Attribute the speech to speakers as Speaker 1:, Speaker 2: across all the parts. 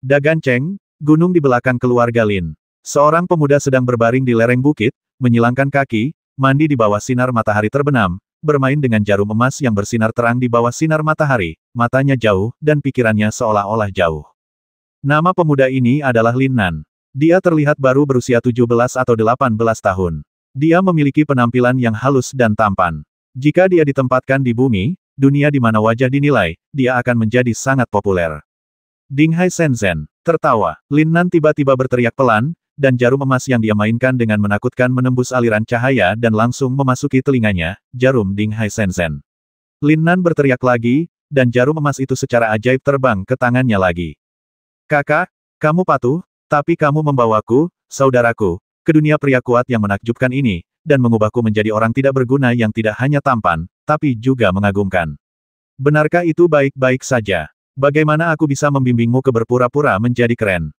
Speaker 1: Daganceng, gunung di belakang keluarga Lin. Seorang pemuda sedang berbaring di lereng bukit, menyilangkan kaki, mandi di bawah sinar matahari terbenam, bermain dengan jarum emas yang bersinar terang di bawah sinar matahari, matanya jauh, dan pikirannya seolah-olah jauh. Nama pemuda ini adalah Lin Nan. Dia terlihat baru berusia 17 atau 18 tahun. Dia memiliki penampilan yang halus dan tampan. Jika dia ditempatkan di bumi, dunia di mana wajah dinilai, dia akan menjadi sangat populer. Dinghai Shenzhen tertawa. Lin Nan tiba-tiba berteriak pelan, dan jarum emas yang dia mainkan dengan menakutkan menembus aliran cahaya dan langsung memasuki telinganya, jarum Dinghai Shenzhen. Lin Nan berteriak lagi, dan jarum emas itu secara ajaib terbang ke tangannya lagi. Kakak, kamu patuh, tapi kamu membawaku, saudaraku, ke dunia pria kuat yang menakjubkan ini, dan mengubahku menjadi orang tidak berguna yang tidak hanya tampan, tapi juga mengagumkan. Benarkah itu baik-baik saja? Bagaimana aku bisa membimbingmu ke berpura-pura menjadi keren?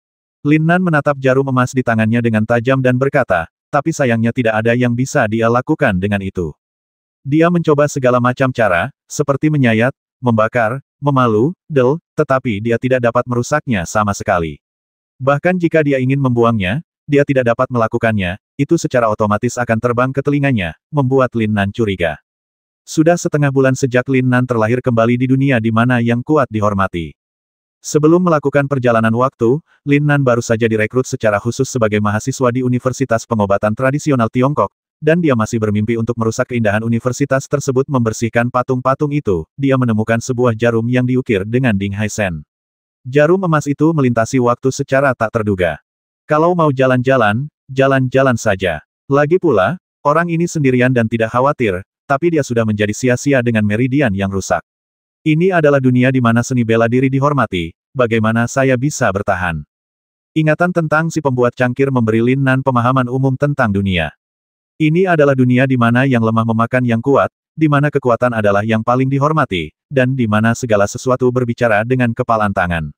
Speaker 1: Lin Nan menatap jarum emas di tangannya dengan tajam dan berkata, tapi sayangnya tidak ada yang bisa dia lakukan dengan itu. Dia mencoba segala macam cara, seperti menyayat, membakar, memalu, tetapi dia tidak dapat merusaknya sama sekali. Bahkan jika dia ingin membuangnya, dia tidak dapat melakukannya, itu secara otomatis akan terbang ke telinganya, membuat Lin Nan curiga. Sudah setengah bulan sejak Lin Nan terlahir kembali di dunia di mana yang kuat dihormati. Sebelum melakukan perjalanan waktu, Lin Nan baru saja direkrut secara khusus sebagai mahasiswa di Universitas Pengobatan Tradisional Tiongkok, dan dia masih bermimpi untuk merusak keindahan universitas tersebut membersihkan patung-patung itu. Dia menemukan sebuah jarum yang diukir dengan Dinghai Shen. Jarum emas itu melintasi waktu secara tak terduga. Kalau mau jalan-jalan, jalan-jalan saja. Lagi pula, orang ini sendirian dan tidak khawatir, tapi dia sudah menjadi sia-sia dengan meridian yang rusak. Ini adalah dunia di mana seni bela diri dihormati, bagaimana saya bisa bertahan? Ingatan tentang si pembuat cangkir memberi Lin Nan pemahaman umum tentang dunia. Ini adalah dunia di mana yang lemah memakan yang kuat, di mana kekuatan adalah yang paling dihormati, dan di mana segala sesuatu berbicara dengan kepalan tangan.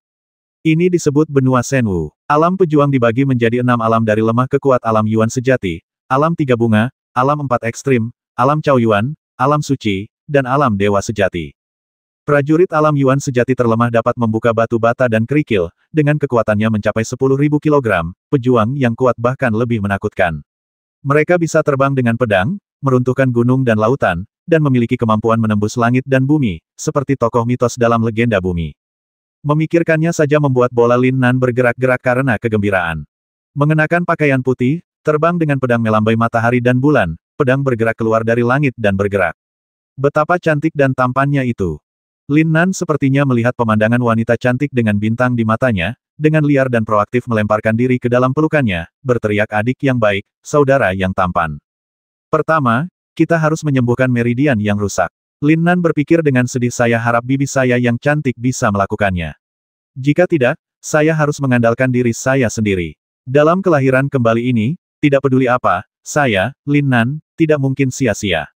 Speaker 1: Ini disebut benua Shenwu. Alam pejuang dibagi menjadi 6 alam dari lemah ke kuat alam Yuan sejati, alam 3 bunga, alam 4 ekstrim, alam Chaoyuan, alam suci, dan alam dewa sejati. Prajurit alam Yuan sejati terlemah dapat membuka batu bata dan kerikil, dengan kekuatannya mencapai 10.000 kilogram, pejuang yang kuat bahkan lebih menakutkan. Mereka bisa terbang dengan pedang, meruntuhkan gunung dan lautan, dan memiliki kemampuan menembus langit dan bumi, seperti tokoh mitos dalam legenda bumi. Memikirkannya saja membuat bola Lin Nan bergerak-gerak karena kegembiraan. Mengenakan pakaian putih, terbang dengan pedang melambai matahari dan bulan, pedang bergerak keluar dari langit dan bergerak. Betapa cantik dan tampannya itu. Lin Nan sepertinya melihat pemandangan wanita cantik dengan bintang di matanya, dengan liar dan proaktif melemparkan diri ke dalam pelukannya, berteriak adik yang baik, saudara yang tampan. Pertama, kita harus menyembuhkan meridian yang rusak. Lin Nan berpikir dengan sedih, saya harap bibi saya yang cantik bisa melakukannya. Jika tidak, saya harus mengandalkan diri saya sendiri. Dalam kelahiran kembali ini, tidak peduli apa, saya, Lin Nan, tidak mungkin sia-sia.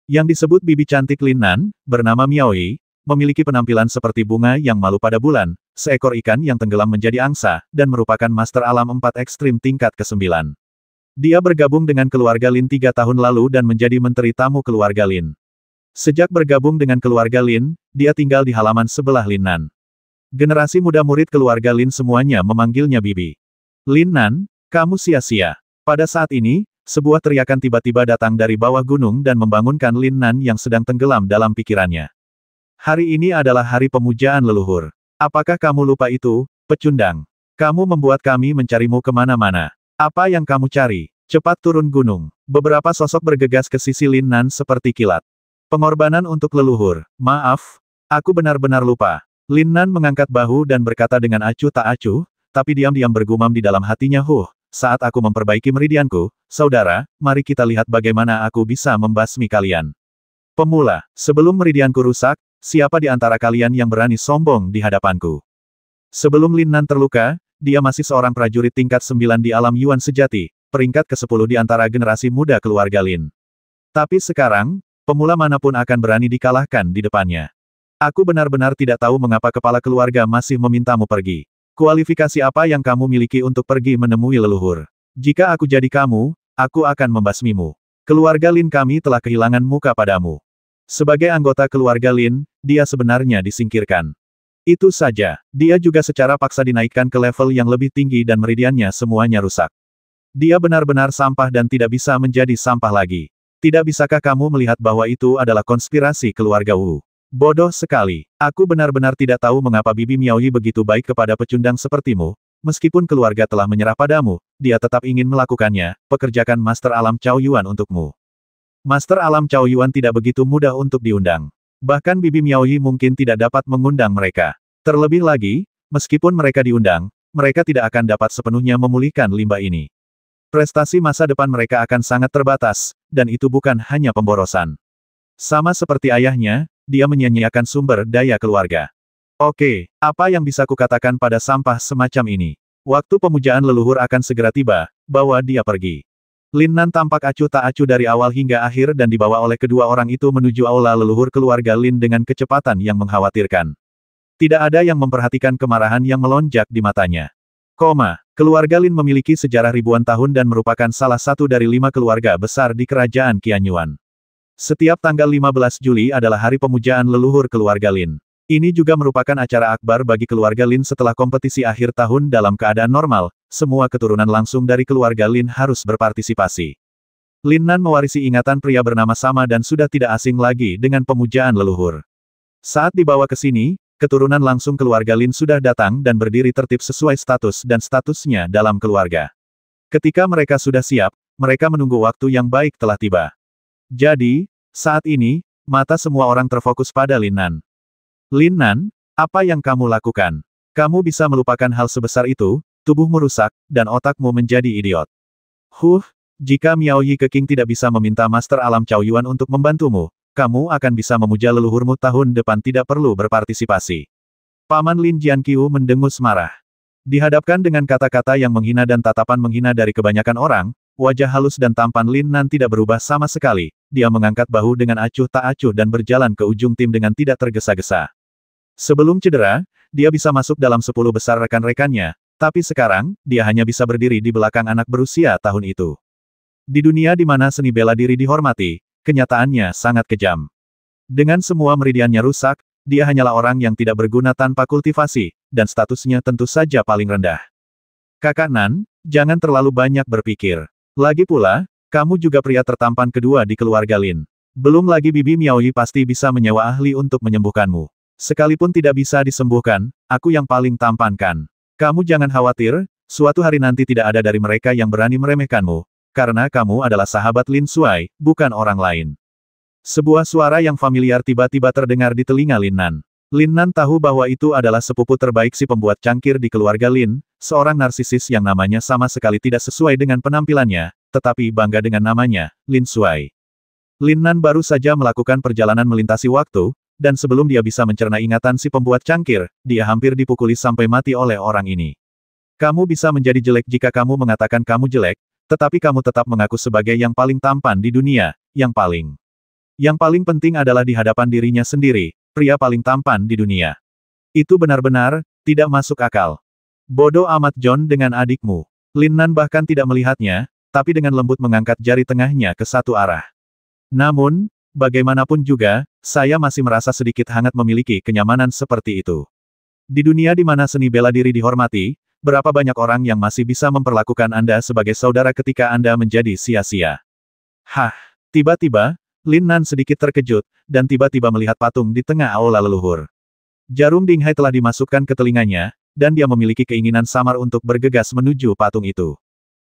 Speaker 1: Yang disebut bibi cantik Lin Nan, bernama Miaoyi, memiliki penampilan seperti bunga yang malu pada bulan, seekor ikan yang tenggelam menjadi angsa, dan merupakan master alam 4 ekstrim tingkat ke-9. Dia bergabung dengan keluarga Lin 3 tahun lalu dan menjadi menteri tamu keluarga Lin. Sejak bergabung dengan keluarga Lin, dia tinggal di halaman sebelah Lin Nan. Generasi muda murid keluarga Lin semuanya memanggilnya bibi. Lin Nan, kamu sia-sia. Pada saat ini, sebuah teriakan tiba-tiba datang dari bawah gunung dan membangunkan Lin Nan yang sedang tenggelam dalam pikirannya. Hari ini adalah hari pemujaan leluhur. Apakah kamu lupa itu, pecundang? Kamu membuat kami mencarimu kemana-mana. Apa yang kamu cari? Cepat turun gunung. Beberapa sosok bergegas ke sisi Lin Nan seperti kilat. Pengorbanan untuk leluhur. Maaf, aku benar-benar lupa. Lin Nan mengangkat bahu dan berkata dengan acuh tak acuh, tapi diam-diam bergumam di dalam hatinya, saat aku memperbaiki meridianku, saudara, mari kita lihat bagaimana aku bisa membasmi kalian. Pemula, sebelum meridianku rusak, siapa di antara kalian yang berani sombong di hadapanku? Sebelum Lin Nan terluka, dia masih seorang prajurit tingkat 9 di alam Yuan sejati, peringkat ke-10 di antara generasi muda keluarga Lin. Tapi sekarang, pemula manapun akan berani dikalahkan di depannya. Aku benar-benar tidak tahu mengapa kepala keluarga masih memintamu pergi. Kualifikasi apa yang kamu miliki untuk pergi menemui leluhur? Jika aku jadi kamu, aku akan membasmimu. Keluarga Lin kami telah kehilangan muka padamu. Sebagai anggota keluarga Lin, dia sebenarnya disingkirkan. Itu saja, dia juga secara paksa dinaikkan ke level yang lebih tinggi dan meridiannya semuanya rusak. Dia benar-benar sampah dan tidak bisa menjadi sampah lagi. Tidak bisakah kamu melihat bahwa itu adalah konspirasi keluarga Wu? Bodoh sekali. Aku benar-benar tidak tahu mengapa Bibi Miaoyi begitu baik kepada pecundang sepertimu. Meskipun keluarga telah menyerah padamu, dia tetap ingin melakukannya. Pekerjakan Master Alam Cao Yuan untukmu. Master Alam Cao Yuan tidak begitu mudah untuk diundang. Bahkan Bibi Miaoyi mungkin tidak dapat mengundang mereka. Terlebih lagi, meskipun mereka diundang, mereka tidak akan dapat sepenuhnya memulihkan limbah ini. Prestasi masa depan mereka akan sangat terbatas, dan itu bukan hanya pemborosan. Sama seperti ayahnya, dia menyia-nyiakan sumber daya keluarga. Oke, apa yang bisa kukatakan pada sampah semacam ini? Waktu pemujaan leluhur akan segera tiba, bawa dia pergi. Lin Nan tampak acuh tak acuh dari awal hingga akhir dan dibawa oleh kedua orang itu menuju aula leluhur keluarga Lin dengan kecepatan yang mengkhawatirkan. Tidak ada yang memperhatikan kemarahan yang melonjak di matanya. Keluarga Lin memiliki sejarah ribuan tahun dan merupakan salah satu dari 5 keluarga besar di kerajaan Qianyuan. Setiap tanggal 15 Juli adalah hari pemujaan leluhur keluarga Lin. Ini juga merupakan acara akbar bagi keluarga Lin setelah kompetisi akhir tahun dalam keadaan normal, semua keturunan langsung dari keluarga Lin harus berpartisipasi. Lin Nan mewarisi ingatan pria bernama sama dan sudah tidak asing lagi dengan pemujaan leluhur. Saat dibawa ke sini, keturunan langsung keluarga Lin sudah datang dan berdiri tertib sesuai status dan statusnya dalam keluarga. Ketika mereka sudah siap, mereka menunggu waktu yang baik telah tiba. Jadi, saat ini, mata semua orang terfokus pada Lin Nan. Lin Nan, apa yang kamu lakukan? Kamu bisa melupakan hal sebesar itu, tubuhmu rusak, dan otakmu menjadi idiot. Jika Miaoyi Keking tidak bisa meminta Master Alam Cao Yuan untuk membantumu, kamu akan bisa memuja leluhurmu tahun depan tidak perlu berpartisipasi. Paman Lin Jianqiu mendengus marah. Dihadapkan dengan kata-kata yang menghina dan tatapan menghina dari kebanyakan orang, wajah halus dan tampan Lin Nan tidak berubah sama sekali. Dia mengangkat bahu dengan acuh tak acuh dan berjalan ke ujung tim dengan tidak tergesa-gesa. Sebelum cedera, dia bisa masuk dalam 10 besar rekan-rekannya, tapi sekarang, dia hanya bisa berdiri di belakang anak berusia tahun itu. Di dunia di mana seni bela diri dihormati, kenyataannya sangat kejam. Dengan semua meridiannya rusak, dia hanyalah orang yang tidak berguna tanpa kultivasi, dan statusnya tentu saja paling rendah. Kakak Nan, jangan terlalu banyak berpikir. Lagi pula, kamu juga pria tertampan kedua di keluarga Lin. Belum lagi Bibi Miaoyi pasti bisa menyewa ahli untuk menyembuhkanmu. Sekalipun tidak bisa disembuhkan, aku yang paling tampan kan. Kamu jangan khawatir, suatu hari nanti tidak ada dari mereka yang berani meremehkanmu, karena kamu adalah sahabat Lin Suai, bukan orang lain. Sebuah suara yang familiar tiba-tiba terdengar di telinga Lin Nan. Lin Nan tahu bahwa itu adalah sepupu terbaik si pembuat cangkir di keluarga Lin, seorang narsisis yang namanya sama sekali tidak sesuai dengan penampilannya, tetapi bangga dengan namanya, Lin Suai. Lin Nan baru saja melakukan perjalanan melintasi waktu, dan sebelum dia bisa mencerna ingatan si pembuat cangkir, dia hampir dipukuli sampai mati oleh orang ini. Kamu bisa menjadi jelek jika kamu mengatakan kamu jelek, tetapi kamu tetap mengaku sebagai yang paling tampan di dunia, yang paling penting adalah di hadapan dirinya sendiri, pria paling tampan di dunia. Itu benar-benar, tidak masuk akal. Bodoh amat John dengan adikmu. Lin Nan bahkan tidak melihatnya, tapi dengan lembut mengangkat jari tengahnya ke satu arah. Namun, bagaimanapun juga, saya masih merasa sedikit hangat memiliki kenyamanan seperti itu. Di dunia di mana seni bela diri dihormati, berapa banyak orang yang masih bisa memperlakukan Anda sebagai saudara ketika Anda menjadi sia-sia. Tiba-tiba, Lin Nan sedikit terkejut, dan tiba-tiba melihat patung di tengah aula leluhur. Jarum Dinghai telah dimasukkan ke telinganya, dan dia memiliki keinginan samar untuk bergegas menuju patung itu.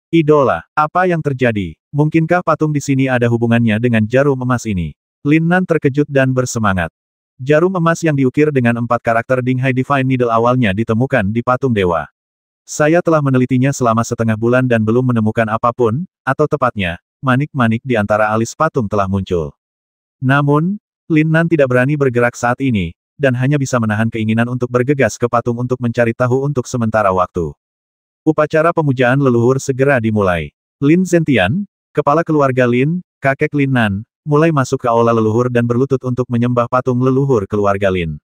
Speaker 1: Idola, apa yang terjadi? Mungkinkah patung di sini ada hubungannya dengan jarum emas ini? Lin Nan terkejut dan bersemangat. Jarum emas yang diukir dengan 4 karakter Dinghai Divine Needle awalnya ditemukan di patung dewa. Saya telah menelitinya selama setengah bulan dan belum menemukan apapun, atau tepatnya, manik-manik di antara alis patung telah muncul. Namun, Lin Nan tidak berani bergerak saat ini, dan hanya bisa menahan keinginan untuk bergegas ke patung untuk mencari tahu untuk sementara waktu. Upacara pemujaan leluhur segera dimulai. Lin Zentian, kepala keluarga Lin, kakek Lin Nan, mulai masuk ke aula leluhur dan berlutut untuk menyembah patung leluhur keluarga Lin.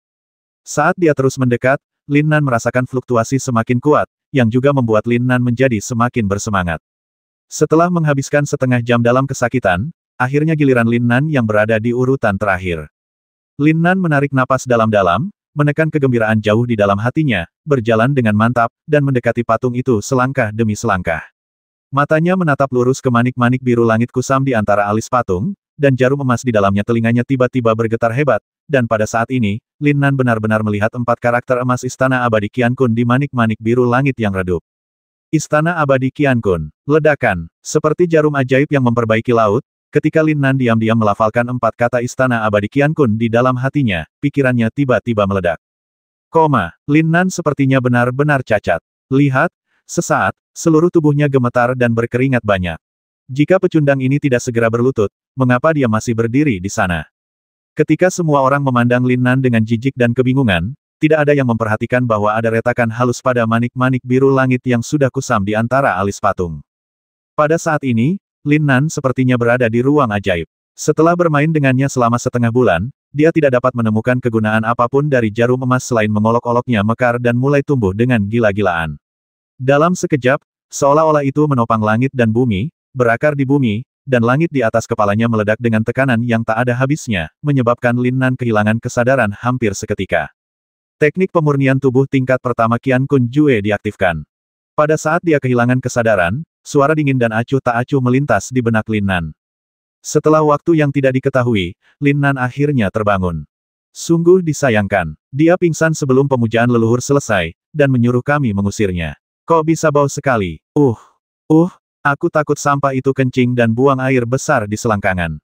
Speaker 1: Saat dia terus mendekat, Lin Nan merasakan fluktuasi semakin kuat, yang juga membuat Lin Nan menjadi semakin bersemangat. Setelah menghabiskan setengah jam dalam kesakitan, akhirnya giliran Lin Nan yang berada di urutan terakhir. Lin Nan menarik napas dalam-dalam, menekan kegembiraan jauh di dalam hatinya, berjalan dengan mantap, dan mendekati patung itu selangkah demi selangkah. Matanya menatap lurus ke manik-manik biru langit kusam di antara alis patung, dan jarum emas di dalamnya telinganya tiba-tiba bergetar hebat, dan pada saat ini, Lin Nan benar-benar melihat 4 karakter emas Istana Abadi Qian Kun di manik-manik biru langit yang redup. Istana Abadi Qian Kun. Ledakan. Seperti jarum ajaib yang memperbaiki laut, ketika Lin Nan diam-diam melafalkan 4 kata Istana Abadi Qian Kun di dalam hatinya, pikirannya tiba-tiba meledak. Lin Nan sepertinya benar-benar cacat. Lihat, sesaat, seluruh tubuhnya gemetar dan berkeringat banyak. Jika pecundang ini tidak segera berlutut, mengapa dia masih berdiri di sana? Ketika semua orang memandang Lin Nan dengan jijik dan kebingungan, tidak ada yang memperhatikan bahwa ada retakan halus pada manik-manik biru langit yang sudah kusam di antara alis patung. Pada saat ini, Lin Nan sepertinya berada di ruang ajaib. Setelah bermain dengannya selama setengah bulan, dia tidak dapat menemukan kegunaan apapun dari jarum emas selain mengolok-oloknya mekar dan mulai tumbuh dengan gila-gilaan. Dalam sekejap, seolah-olah itu menopang langit dan bumi, berakar di bumi, dan langit di atas kepalanya meledak dengan tekanan yang tak ada habisnya, menyebabkan Lin Nan kehilangan kesadaran hampir seketika. Teknik pemurnian tubuh tingkat pertama Qian Kun Jue diaktifkan. Pada saat dia kehilangan kesadaran, suara dingin dan acuh tak acuh melintas di benak Lin Nan. Setelah waktu yang tidak diketahui, Lin Nan akhirnya terbangun. Sungguh disayangkan, dia pingsan sebelum pemujaan leluhur selesai, dan menyuruh kami mengusirnya. Kok bisa bau sekali? Aku takut sampah itu kencing dan buang air besar di selangkangan.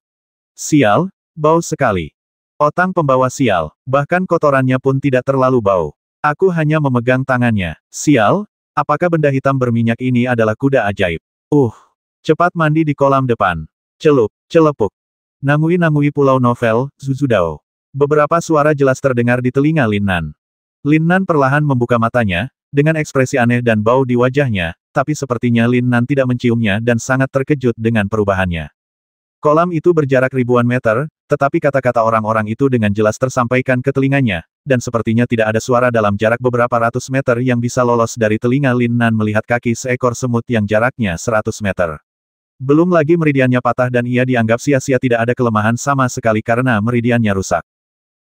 Speaker 1: Sial, bau sekali. Otang pembawa sial, bahkan kotorannya pun tidak terlalu bau. Aku hanya memegang tangannya. Sial, apakah benda hitam berminyak ini adalah kuda ajaib? Cepat mandi di kolam depan. Celup, celepuk. Nangui-nangui pulau novel, Zuzudao. Beberapa suara jelas terdengar di telinga Lin Nan. Lin Nan perlahan membuka matanya, dengan ekspresi aneh dan bau di wajahnya, tapi sepertinya Lin Nan tidak menciumnya dan sangat terkejut dengan perubahannya. Kolam itu berjarak ribuan meter, tetapi kata-kata orang-orang itu dengan jelas tersampaikan ke telinganya, dan sepertinya tidak ada suara dalam jarak beberapa ratus meter yang bisa lolos dari telinga Lin Nan melihat kaki seekor semut yang jaraknya 100 meter. Belum lagi meridiannya patah dan ia dianggap sia-sia, tidak ada kelemahan sama sekali karena meridiannya rusak.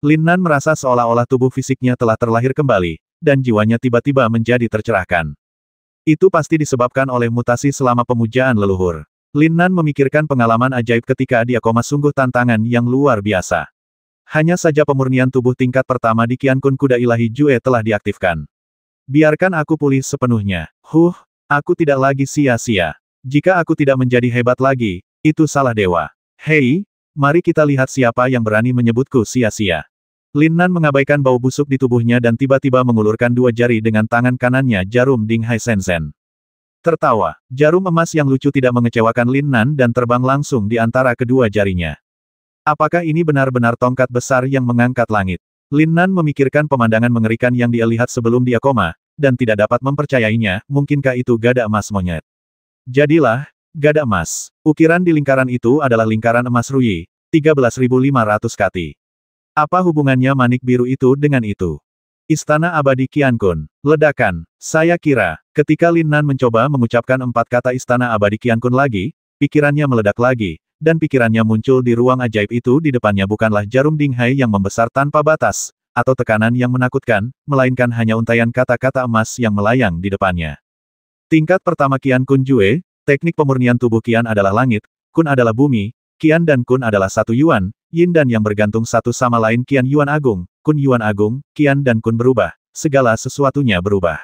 Speaker 1: Lin Nan merasa seolah-olah tubuh fisiknya telah terlahir kembali, dan jiwanya tiba-tiba menjadi tercerahkan. Itu pasti disebabkan oleh mutasi selama pemujaan leluhur. Lin Nan memikirkan pengalaman ajaib ketika dia koma, sungguh tantangan yang luar biasa. Hanya saja pemurnian tubuh tingkat pertama di Qian Kun Kuda Ilahi Jue telah diaktifkan. Biarkan aku pulih sepenuhnya. Aku tidak lagi sia-sia. Jika aku tidak menjadi hebat lagi, itu salah dewa. Hei, mari kita lihat siapa yang berani menyebutku sia-sia. Lin Nan mengabaikan bau busuk di tubuhnya dan tiba-tiba mengulurkan 2 jari dengan tangan kanannya jarum Ding Hai Shenzhen. Tertawa, jarum emas yang lucu tidak mengecewakan Lin Nan dan terbang langsung di antara kedua jarinya. Apakah ini benar-benar tongkat besar yang mengangkat langit? Lin Nan memikirkan pemandangan mengerikan yang dia lihat sebelum dia koma, dan tidak dapat mempercayainya, mungkinkah itu gada emas monyet? Jadilah, gada emas. Ukiran di lingkaran itu adalah lingkaran emas Ruyi, 13.500 kati. Apa hubungannya manik biru itu dengan itu? Istana Abadi Qian Kun. Ledakan. Saya kira, ketika Lin Nan mencoba mengucapkan 4 kata Istana Abadi Qian Kun lagi, pikirannya meledak lagi, dan pikirannya muncul di ruang ajaib itu. Di depannya bukanlah jarum Ding Hai yang membesar tanpa batas, atau tekanan yang menakutkan, melainkan hanya untaian kata-kata emas yang melayang di depannya. Tingkat pertama Qian Kun Jue, teknik pemurnian tubuh Qian adalah langit, Kun adalah bumi, Qian dan Kun adalah satu Yuan, Yin dan yang bergantung satu sama lain. Qian Yuan Agung, Kun Yuan Agung, Qian dan Kun berubah, segala sesuatunya berubah.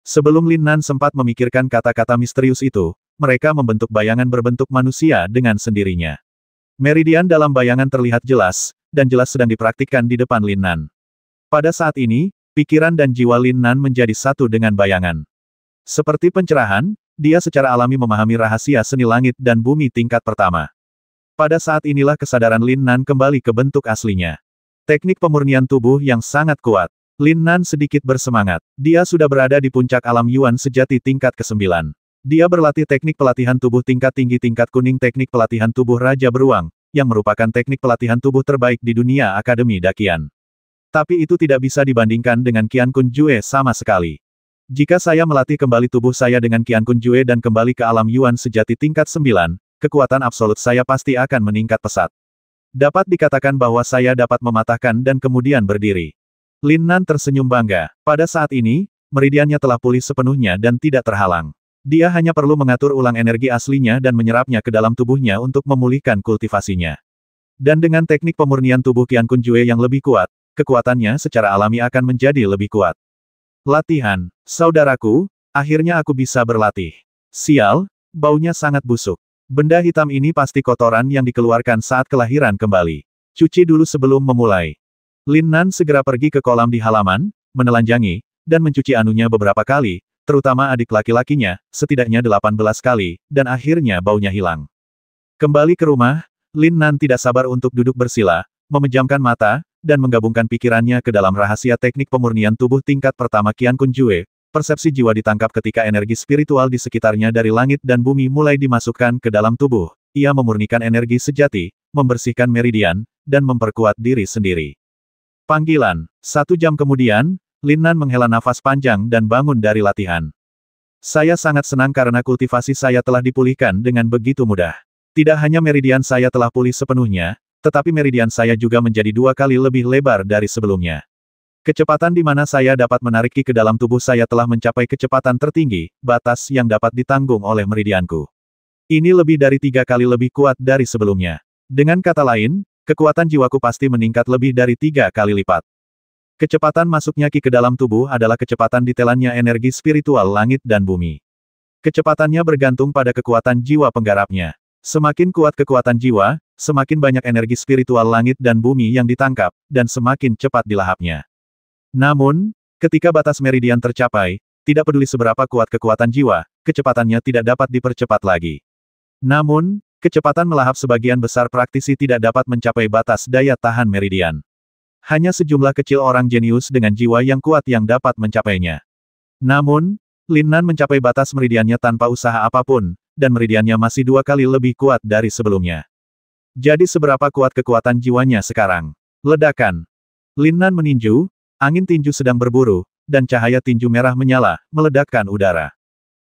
Speaker 1: Sebelum Lin Nan sempat memikirkan kata-kata misterius itu, mereka membentuk bayangan berbentuk manusia dengan sendirinya. Meridian dalam bayangan terlihat jelas, dan jelas sedang dipraktikkan di depan Lin Nan. Pada saat ini, pikiran dan jiwa Lin Nan menjadi satu dengan bayangan. Seperti pencerahan, dia secara alami memahami rahasia seni langit dan bumi tingkat pertama. Pada saat inilah kesadaran Lin Nan kembali ke bentuk aslinya. Teknik pemurnian tubuh yang sangat kuat. Lin Nan sedikit bersemangat. Dia sudah berada di puncak alam Yuan sejati tingkat ke-9. Dia berlatih teknik pelatihan tubuh tingkat tinggi tingkat kuning, teknik pelatihan tubuh Raja Beruang, yang merupakan teknik pelatihan tubuh terbaik di dunia Akademi Dakian. Tapi itu tidak bisa dibandingkan dengan Qian Kun Jue sama sekali. Jika saya melatih kembali tubuh saya dengan Qian Kun Jue dan kembali ke alam Yuan sejati tingkat 9, kekuatan absolut saya pasti akan meningkat pesat. Dapat dikatakan bahwa saya dapat mematahkan dan kemudian berdiri. Lin Nan tersenyum bangga. Pada saat ini, meridiannya telah pulih sepenuhnya dan tidak terhalang. Dia hanya perlu mengatur ulang energi aslinya dan menyerapnya ke dalam tubuhnya untuk memulihkan kultivasinya. Dan dengan teknik pemurnian tubuh Qian Kun Jue yang lebih kuat, kekuatannya secara alami akan menjadi lebih kuat. Latihan, saudaraku, akhirnya aku bisa berlatih. Sial, baunya sangat busuk. Benda hitam ini pasti kotoran yang dikeluarkan saat kelahiran kembali. Cuci dulu sebelum memulai. Lin Nan segera pergi ke kolam di halaman, menelanjangi, dan mencuci anunya beberapa kali, terutama adik laki-lakinya, setidaknya 18 kali, dan akhirnya baunya hilang. Kembali ke rumah, Lin Nan tidak sabar untuk duduk bersila, memejamkan mata, dan menggabungkan pikirannya ke dalam rahasia teknik pemurnian tubuh tingkat pertama Qian Kun Jue. Persepsi jiwa ditangkap ketika energi spiritual di sekitarnya dari langit dan bumi mulai dimasukkan ke dalam tubuh. Ia memurnikan energi sejati, membersihkan meridian, dan memperkuat diri sendiri. Panggilan. 1 jam kemudian, Lin Nan menghela nafas panjang dan bangun dari latihan. Saya sangat senang karena kultivasi saya telah dipulihkan dengan begitu mudah. Tidak hanya meridian saya telah pulih sepenuhnya, tetapi meridian saya juga menjadi 2 kali lebih lebar dari sebelumnya. Kecepatan di mana saya dapat menarik Qi ke dalam tubuh saya telah mencapai kecepatan tertinggi, batas yang dapat ditanggung oleh meridianku. Ini lebih dari 3 kali lebih kuat dari sebelumnya. Dengan kata lain, kekuatan jiwaku pasti meningkat lebih dari 3 kali lipat. Kecepatan masuknya Qi ke dalam tubuh adalah kecepatan ditelannya energi spiritual langit dan bumi. Kecepatannya bergantung pada kekuatan jiwa penggarapnya. Semakin kuat kekuatan jiwa, semakin banyak energi spiritual langit dan bumi yang ditangkap, dan semakin cepat dilahapnya. Namun, ketika batas meridian tercapai, tidak peduli seberapa kuat kekuatan jiwa, kecepatannya tidak dapat dipercepat lagi. Namun, kecepatan melahap sebagian besar praktisi tidak dapat mencapai batas daya tahan meridian. Hanya sejumlah kecil orang jenius dengan jiwa yang kuat yang dapat mencapainya. Namun, Lin Nan mencapai batas meridiannya tanpa usaha apapun, dan meridiannya masih 2 kali lebih kuat dari sebelumnya. Jadi seberapa kuat kekuatan jiwanya sekarang? Ledakan. Lin Nan meninju, angin tinju sedang berburu, dan cahaya tinju merah menyala, meledakkan udara.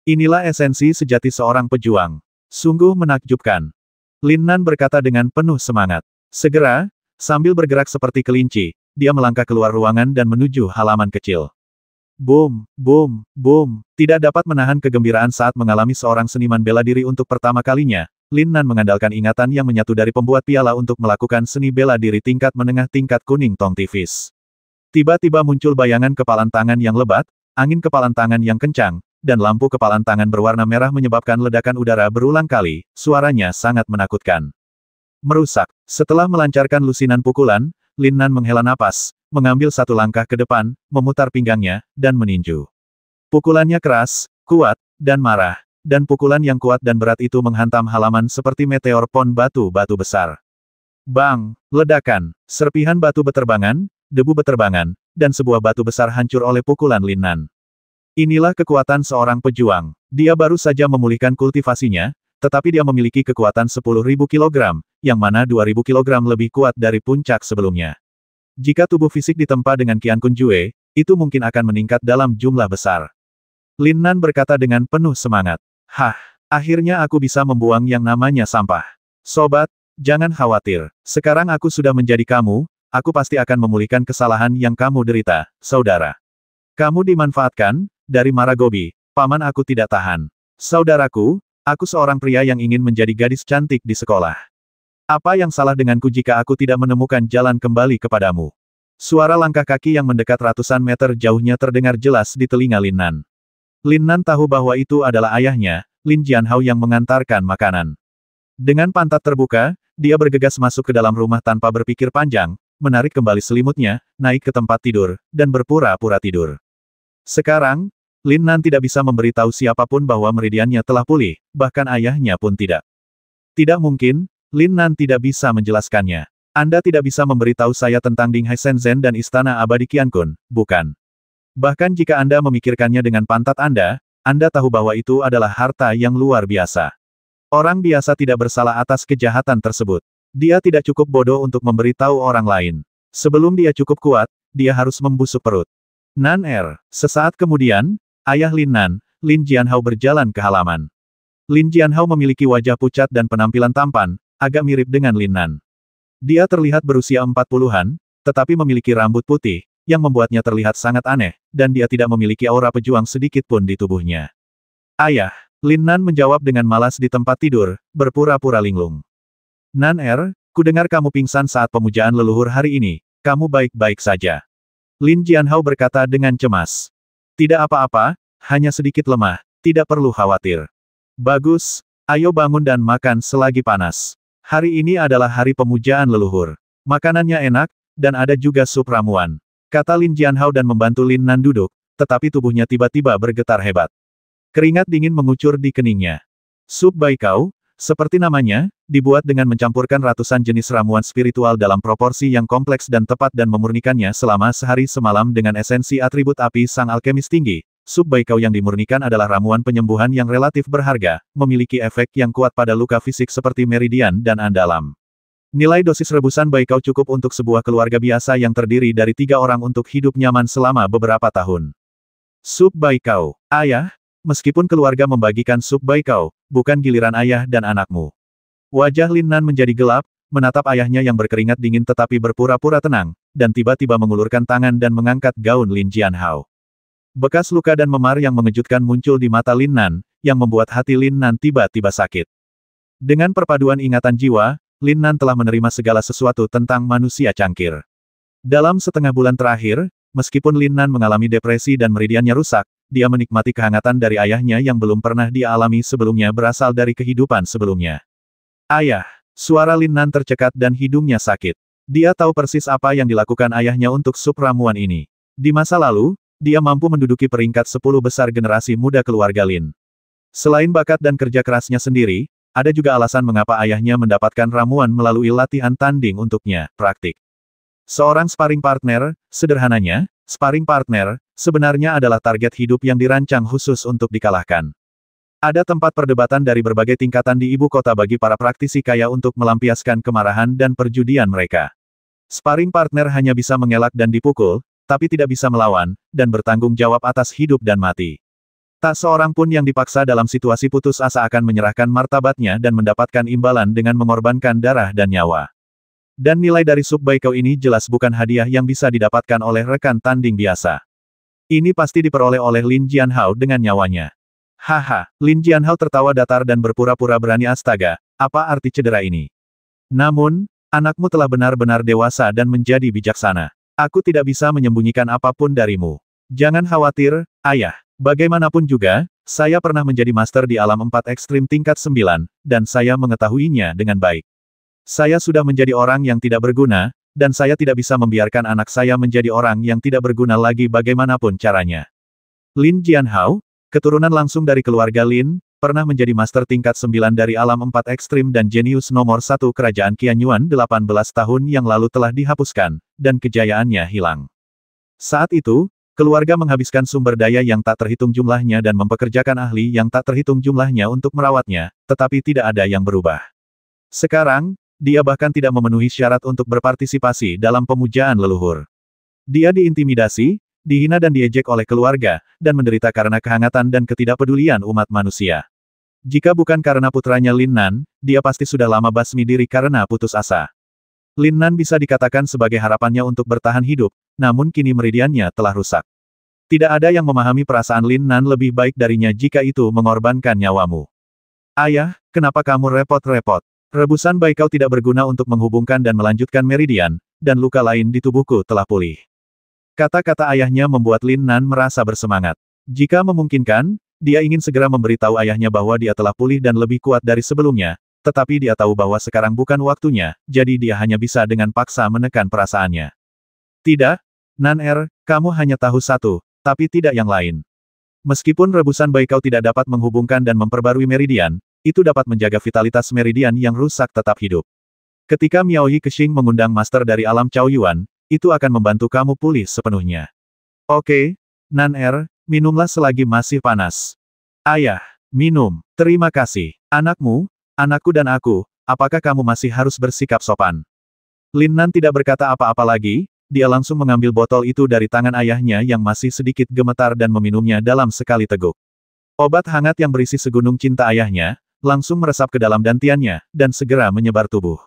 Speaker 1: Inilah esensi sejati seorang pejuang. Sungguh menakjubkan. Lin Nan berkata dengan penuh semangat. Segera, sambil bergerak seperti kelinci, dia melangkah keluar ruangan dan menuju halaman kecil. Boom, boom, boom. Tidak dapat menahan kegembiraan saat mengalami seorang seniman bela diri untuk pertama kalinya. Lin Nan mengandalkan ingatan yang menyatu dari pembuat piala untuk melakukan seni bela diri tingkat menengah tingkat kuning tong tipis. Tiba-tiba muncul bayangan kepalan tangan yang lebat, angin kepalan tangan yang kencang, dan lampu kepalan tangan berwarna merah menyebabkan ledakan udara berulang kali. Suaranya sangat menakutkan. Merusak. Setelah melancarkan lusinan pukulan, Lin Nan menghela napas, mengambil 1 langkah ke depan, memutar pinggangnya, dan meninju. Pukulannya keras, kuat, dan marah, dan pukulan yang kuat dan berat itu menghantam halaman seperti meteor pon batu-batu besar. Bang! Ledakan. Serpihan batu beterbangan, debu beterbangan, dan sebuah batu besar hancur oleh pukulan Lin Nan. Inilah kekuatan seorang pejuang. Dia baru saja memulihkan kultivasinya, tetapi dia memiliki kekuatan 10.000 kg, yang mana 2.000 kg lebih kuat dari puncak sebelumnya. Jika tubuh fisik ditempa dengan Qian Kun Jue, itu mungkin akan meningkat dalam jumlah besar. Lin Nan berkata dengan penuh semangat. Hah, akhirnya aku bisa membuang yang namanya sampah. Sobat, jangan khawatir. Sekarang aku sudah menjadi kamu, aku pasti akan memulihkan kesalahan yang kamu derita, saudara. Kamu dimanfaatkan, dari Maragobi, paman aku tidak tahan. Saudaraku, aku seorang pria yang ingin menjadi gadis cantik di sekolah. Apa yang salah denganku jika aku tidak menemukan jalan kembali kepadamu? Suara langkah kaki yang mendekat ratusan meter jauhnya terdengar jelas di telinga Lin Nan. Lin Nan tahu bahwa itu adalah ayahnya, Lin Jianhao yang mengantarkan makanan. Dengan pantat terbuka, dia bergegas masuk ke dalam rumah tanpa berpikir panjang, menarik kembali selimutnya, naik ke tempat tidur, dan berpura-pura tidur. Sekarang, Lin Nan tidak bisa memberitahu siapapun bahwa meridiannya telah pulih, bahkan ayahnya pun tidak. Tidak mungkin, Lin Nan tidak bisa menjelaskannya. Anda tidak bisa memberitahu saya tentang Dinghai Shenzhen dan Istana Abadi Qian Kun, bukan? Bahkan jika Anda memikirkannya dengan pantat Anda tahu bahwa itu adalah harta yang luar biasa. Orang biasa tidak bersalah atas kejahatan tersebut. Dia tidak cukup bodoh untuk memberitahu orang lain. Sebelum dia cukup kuat, dia harus membusuk perut. Nan sesaat kemudian, ayah Lin Nan, Lin Jianhao berjalan ke halaman. Lin Jianhao memiliki wajah pucat dan penampilan tampan, agak mirip dengan Lin Nan. Dia terlihat berusia 40-an, tetapi memiliki rambut putih, yang membuatnya terlihat sangat aneh, dan dia tidak memiliki aura pejuang sedikit pun di tubuhnya. Ayah, Lin Nan menjawab dengan malas di tempat tidur, berpura-pura linglung. Nan kudengar kamu pingsan saat pemujaan leluhur hari ini, kamu baik-baik saja. Lin Jianhao berkata dengan cemas. Tidak apa-apa, hanya sedikit lemah, tidak perlu khawatir. Bagus, ayo bangun dan makan selagi panas. Hari ini adalah hari pemujaan leluhur. Makanannya enak, dan ada juga sup ramuan. Kata Lin Jianhao dan membantu Lin Nan duduk, tetapi tubuhnya tiba-tiba bergetar hebat. Keringat dingin mengucur di keningnya. Sup baikau, seperti namanya, dibuat dengan mencampurkan ratusan jenis ramuan spiritual dalam proporsi yang kompleks dan tepat dan memurnikannya selama sehari semalam dengan esensi atribut api sang alkemis tinggi. Sup baikau yang dimurnikan adalah ramuan penyembuhan yang relatif berharga, memiliki efek yang kuat pada luka fisik seperti meridian dan andalam. Nilai dosis rebusan baikau cukup untuk sebuah keluarga biasa yang terdiri dari 3 orang untuk hidup nyaman selama beberapa tahun. Sup baikau, ayah, meskipun keluarga membagikan sup baikau, bukan giliran ayah dan anakmu. Wajah Lin Nan menjadi gelap, menatap ayahnya yang berkeringat dingin tetapi berpura-pura tenang, dan tiba-tiba mengulurkan tangan dan mengangkat gaun Lin Jianhao. Bekas luka dan memar yang mengejutkan muncul di mata Lin Nan, yang membuat hati Lin Nan tiba-tiba sakit. Dengan perpaduan ingatan jiwa, Lin Nan telah menerima segala sesuatu tentang manusia cangkir. Dalam setengah bulan terakhir, meskipun Lin Nan mengalami depresi dan meridiannya rusak, dia menikmati kehangatan dari ayahnya yang belum pernah dia alami sebelumnya berasal dari kehidupan sebelumnya. Ayah, suara Lin Nan tercekat dan hidungnya sakit. Dia tahu persis apa yang dilakukan ayahnya untuk sup ramuan ini. Di masa lalu, dia mampu menduduki peringkat 10 besar generasi muda keluarga Lin. Selain bakat dan kerja kerasnya sendiri, ada juga alasan mengapa ayahnya mendapatkan ramuan melalui latihan tanding untuknya, praktik. Seorang sparring partner, sederhananya, sparring partner, sebenarnya adalah target hidup yang dirancang khusus untuk dikalahkan. Ada tempat perdebatan dari berbagai tingkatan di ibu kota bagi para praktisi kaya untuk melampiaskan kemarahan dan perjudian mereka. Sparring partner hanya bisa mengelak dan dipukul, tapi tidak bisa melawan, dan bertanggung jawab atas hidup dan mati. Tak seorang pun yang dipaksa dalam situasi putus asa akan menyerahkan martabatnya dan mendapatkan imbalan dengan mengorbankan darah dan nyawa. Dan nilai dari sup baikau ini jelas bukan hadiah yang bisa didapatkan oleh rekan tanding biasa. Ini pasti diperoleh oleh Lin Jianhao dengan nyawanya. Haha, Lin Jianhao tertawa datar dan berpura-pura berani. Astaga, apa arti cedera ini? Namun, anakmu telah benar-benar dewasa dan menjadi bijaksana. Aku tidak bisa menyembunyikan apapun darimu. Jangan khawatir, ayah. Bagaimanapun juga, saya pernah menjadi master di alam 4 ekstrim tingkat 9, dan saya mengetahuinya dengan baik. Saya sudah menjadi orang yang tidak berguna, dan saya tidak bisa membiarkan anak saya menjadi orang yang tidak berguna lagi bagaimanapun caranya. Lin Jianhao, keturunan langsung dari keluarga Lin, pernah menjadi master tingkat 9 dari alam 4 ekstrim dan jenius nomor 1 kerajaan Qianyuan 18 tahun yang lalu telah dihapuskan, dan kejayaannya hilang. Saat itu, keluarga menghabiskan sumber daya yang tak terhitung jumlahnya dan mempekerjakan ahli yang tak terhitung jumlahnya untuk merawatnya, tetapi tidak ada yang berubah. Sekarang, dia bahkan tidak memenuhi syarat untuk berpartisipasi dalam pemujaan leluhur. Dia diintimidasi, dihina dan diejek oleh keluarga, dan menderita karena kehangatan dan ketidakpedulian umat manusia. Jika bukan karena putranya Lin Nan, dia pasti sudah lama basmi diri karena putus asa. Lin Nan bisa dikatakan sebagai harapannya untuk bertahan hidup, namun kini meridiannya telah rusak. Tidak ada yang memahami perasaan Lin Nan lebih baik darinya jika itu mengorbankan nyawamu. Ayah, kenapa kamu repot-repot? Rebusan baikau tidak berguna untuk menghubungkan dan melanjutkan meridian, dan luka lain di tubuhku telah pulih. Kata-kata ayahnya membuat Lin Nan merasa bersemangat. Jika memungkinkan, dia ingin segera memberitahu ayahnya bahwa dia telah pulih dan lebih kuat dari sebelumnya, tetapi dia tahu bahwa sekarang bukan waktunya, jadi dia hanya bisa dengan paksa menekan perasaannya. Tidak, Nan, kamu hanya tahu satu, tapi tidak yang lain. Meskipun rebusan baikau tidak dapat menghubungkan dan memperbarui meridian, itu dapat menjaga vitalitas meridian yang rusak tetap hidup. Ketika Miaoyi Kexing mengundang master dari alam Chaoyuan, itu akan membantu kamu pulih sepenuhnya. Oke, Nan, minumlah selagi masih panas. Ayah, minum. Terima kasih. Anakmu, anakku dan aku, apakah kamu masih harus bersikap sopan? Lin Nan tidak berkata apa-apa lagi, dia langsung mengambil botol itu dari tangan ayahnya yang masih sedikit gemetar dan meminumnya dalam sekali teguk. Obat hangat yang berisi segunung cinta ayahnya, langsung meresap ke dalam dantiannya, dan segera menyebar tubuh.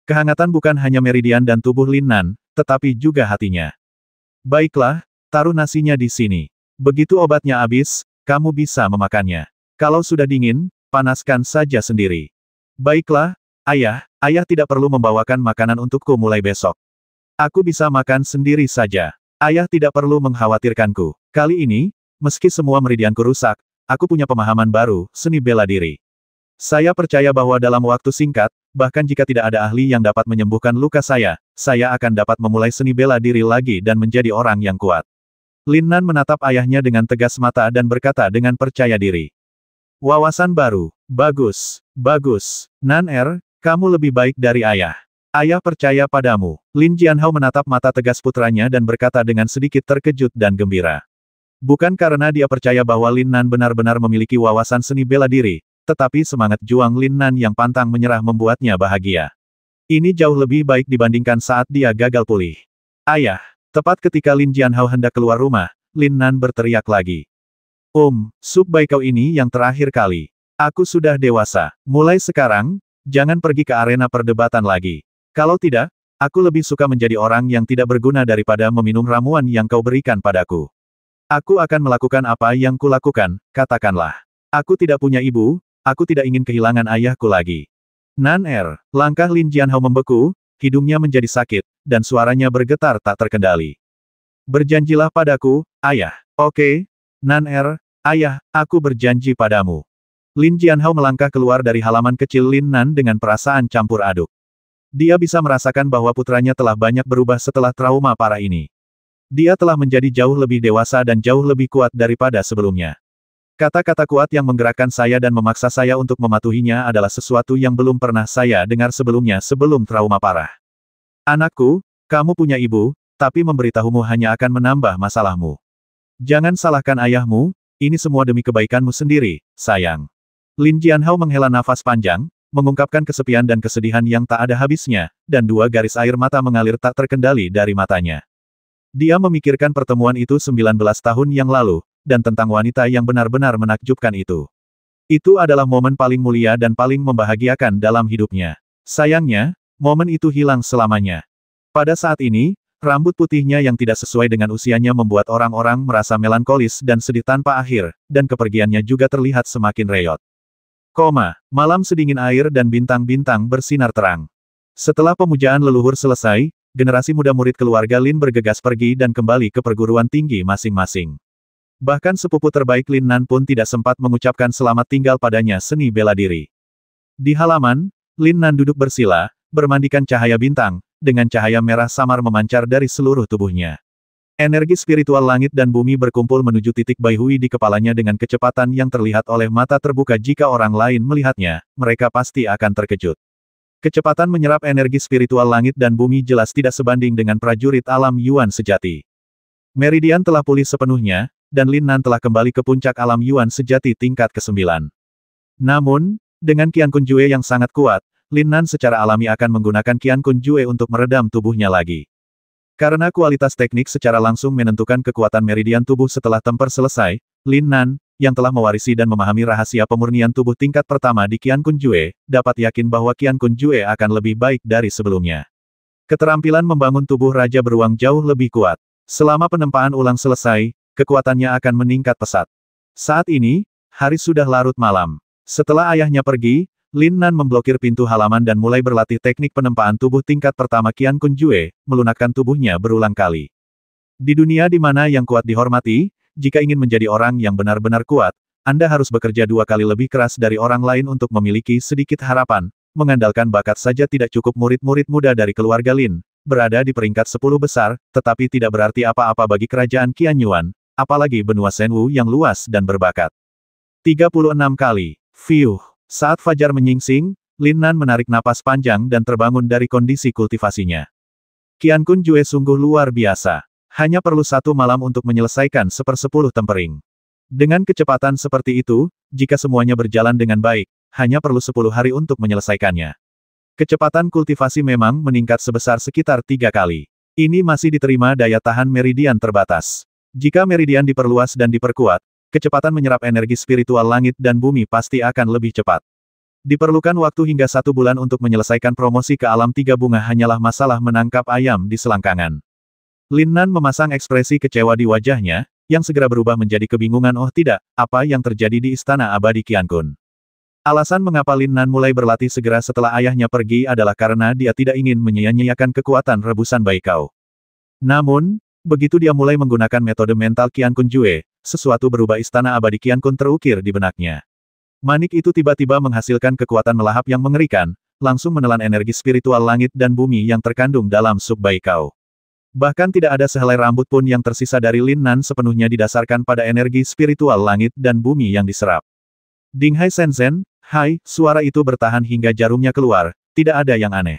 Speaker 1: Kehangatan bukan hanya meridian dan tubuh Lin Nan, tetapi juga hatinya. Baiklah, taruh nasinya di sini. Begitu obatnya habis, kamu bisa memakannya. Kalau sudah dingin, panaskan saja sendiri. Baiklah, ayah tidak perlu membawakan makanan untukku mulai besok. Aku bisa makan sendiri saja. Ayah tidak perlu mengkhawatirkanku. Kali ini, meski semua meridianku rusak, aku punya pemahaman baru, seni bela diri. Saya percaya bahwa dalam waktu singkat, bahkan jika tidak ada ahli yang dapat menyembuhkan luka saya akan dapat memulai seni bela diri lagi dan menjadi orang yang kuat. Lin Nan menatap ayahnya dengan tegas mata dan berkata dengan percaya diri. Wawasan baru. Bagus. Bagus. Nan kamu lebih baik dari ayah. Ayah percaya padamu. Lin Jianhao menatap mata tegas putranya dan berkata dengan sedikit terkejut dan gembira. Bukan karena dia percaya bahwa Lin Nan benar-benar memiliki wawasan seni bela diri, tetapi semangat juang Lin Nan yang pantang menyerah membuatnya bahagia. Ini jauh lebih baik dibandingkan saat dia gagal pulih. Ayah. Tepat ketika Lin Jianhao hendak keluar rumah, Lin Nan berteriak lagi. Sup baikau ini yang terakhir kali. Aku sudah dewasa. Mulai sekarang, jangan pergi ke arena perdebatan lagi. Kalau tidak, aku lebih suka menjadi orang yang tidak berguna daripada meminum ramuan yang kau berikan padaku. Aku akan melakukan apa yang kulakukan, katakanlah. Aku tidak punya ibu, aku tidak ingin kehilangan ayahku lagi. Nan langkah Lin Jianhao membeku, hidungnya menjadi sakit, dan suaranya bergetar tak terkendali. Berjanjilah padaku, ayah. Oke, Nan ayah, aku berjanji padamu. Lin Jianhao melangkah keluar dari halaman kecil Lin Nan dengan perasaan campur aduk. Dia bisa merasakan bahwa putranya telah banyak berubah setelah trauma parah ini. Dia telah menjadi jauh lebih dewasa dan jauh lebih kuat daripada sebelumnya. Kata-kata kuat yang menggerakkan saya dan memaksa saya untuk mematuhinya adalah sesuatu yang belum pernah saya dengar sebelumnya sebelum trauma parah. Anakku, kamu punya ibu, tapi memberitahumu hanya akan menambah masalahmu. Jangan salahkan ayahmu, ini semua demi kebaikanmu sendiri, sayang. Lin Jianhao menghela nafas panjang, mengungkapkan kesepian dan kesedihan yang tak ada habisnya, dan dua garis air mata mengalir tak terkendali dari matanya. Dia memikirkan pertemuan itu 19 tahun yang lalu, dan tentang wanita yang benar-benar menakjubkan itu. Itu adalah momen paling mulia dan paling membahagiakan dalam hidupnya. Sayangnya, momen itu hilang selamanya. Pada saat ini, rambut putihnya yang tidak sesuai dengan usianya membuat orang-orang merasa melankolis dan sedih tanpa akhir, dan kepergiannya juga terlihat semakin reot. Malam sedingin air dan bintang-bintang bersinar terang. Setelah pemujaan leluhur selesai, generasi muda murid keluarga Lin bergegas pergi dan kembali ke perguruan tinggi masing-masing. Bahkan sepupu terbaik Lin Nan pun tidak sempat mengucapkan selamat tinggal padanya seni bela diri. Di halaman, Lin Nan duduk bersila, bermandikan cahaya bintang, dengan cahaya merah samar memancar dari seluruh tubuhnya. Energi spiritual langit dan bumi berkumpul menuju titik Baihui di kepalanya dengan kecepatan yang terlihat oleh mata terbuka. Jika orang lain melihatnya, mereka pasti akan terkejut. Kecepatan menyerap energi spiritual langit dan bumi jelas tidak sebanding dengan prajurit alam Yuan sejati. Meridian telah pulih sepenuhnya, dan Lin Nan telah kembali ke puncak alam Yuan sejati tingkat ke-9. Namun, dengan Qian Kun Jue yang sangat kuat, Lin Nan secara alami akan menggunakan Qian Kun Jue untuk meredam tubuhnya lagi. Karena kualitas teknik secara langsung menentukan kekuatan meridian tubuh setelah temper selesai, Lin Nan, yang telah mewarisi dan memahami rahasia pemurnian tubuh tingkat pertama di Qian Kun Jue, dapat yakin bahwa Qian Kun Jue akan lebih baik dari sebelumnya. Keterampilan membangun tubuh Raja Beruang jauh lebih kuat. Selama penempaan ulang selesai, kekuatannya akan meningkat pesat. Saat ini, hari sudah larut malam. Setelah ayahnya pergi, Lin Nan memblokir pintu halaman dan mulai berlatih teknik penempaan tubuh tingkat pertama Qian Kun Jue, melunakkan tubuhnya berulang kali. Di dunia di mana yang kuat dihormati, jika ingin menjadi orang yang benar-benar kuat, Anda harus bekerja 2 kali lebih keras dari orang lain untuk memiliki sedikit harapan. Mengandalkan bakat saja tidak cukup. Murid-murid muda dari keluarga Lin berada di peringkat 10 besar, tetapi tidak berarti apa-apa bagi kerajaan Qian Yuan, apalagi benua Shenwu yang luas dan berbakat. 36 kali. Fiuh. Saat fajar menyingsing, Lin Nan menarik napas panjang dan terbangun dari kondisi kultivasinya. Qian Kun Jue sungguh luar biasa. Hanya perlu 1 malam untuk menyelesaikan 1/10 tempering. Dengan kecepatan seperti itu, jika semuanya berjalan dengan baik, hanya perlu 10 hari untuk menyelesaikannya. Kecepatan kultivasi memang meningkat sebesar sekitar 3 kali. Ini masih diterima daya tahan meridian terbatas. Jika meridian diperluas dan diperkuat, kecepatan menyerap energi spiritual langit dan bumi pasti akan lebih cepat. Diperlukan waktu hingga 1 bulan untuk menyelesaikan promosi ke alam 3 bunga hanyalah masalah menangkap ayam di selangkangan. Lin Nan memasang ekspresi kecewa di wajahnya, yang segera berubah menjadi kebingungan. Oh tidak, apa yang terjadi di Istana Abadi Qiankun? Alasan mengapa Lin Nan mulai berlatih segera setelah ayahnya pergi adalah karena dia tidak ingin menyia-nyiakan kekuatan rebusan Baikao. Namun, begitu dia mulai menggunakan metode mental Qiankun Jue, sesuatu berubah. Istana Abadi Qiankun terukir di benaknya. Manik itu tiba-tiba menghasilkan kekuatan melahap yang mengerikan, langsung menelan energi spiritual langit dan bumi yang terkandung dalam sub Baikao. Bahkan tidak ada sehelai rambut pun yang tersisa dari Lin Nan, sepenuhnya didasarkan pada energi spiritual langit dan bumi yang diserap. Dinghai Shenzhen, hai, suara itu bertahan hingga jarumnya keluar, tidak ada yang aneh.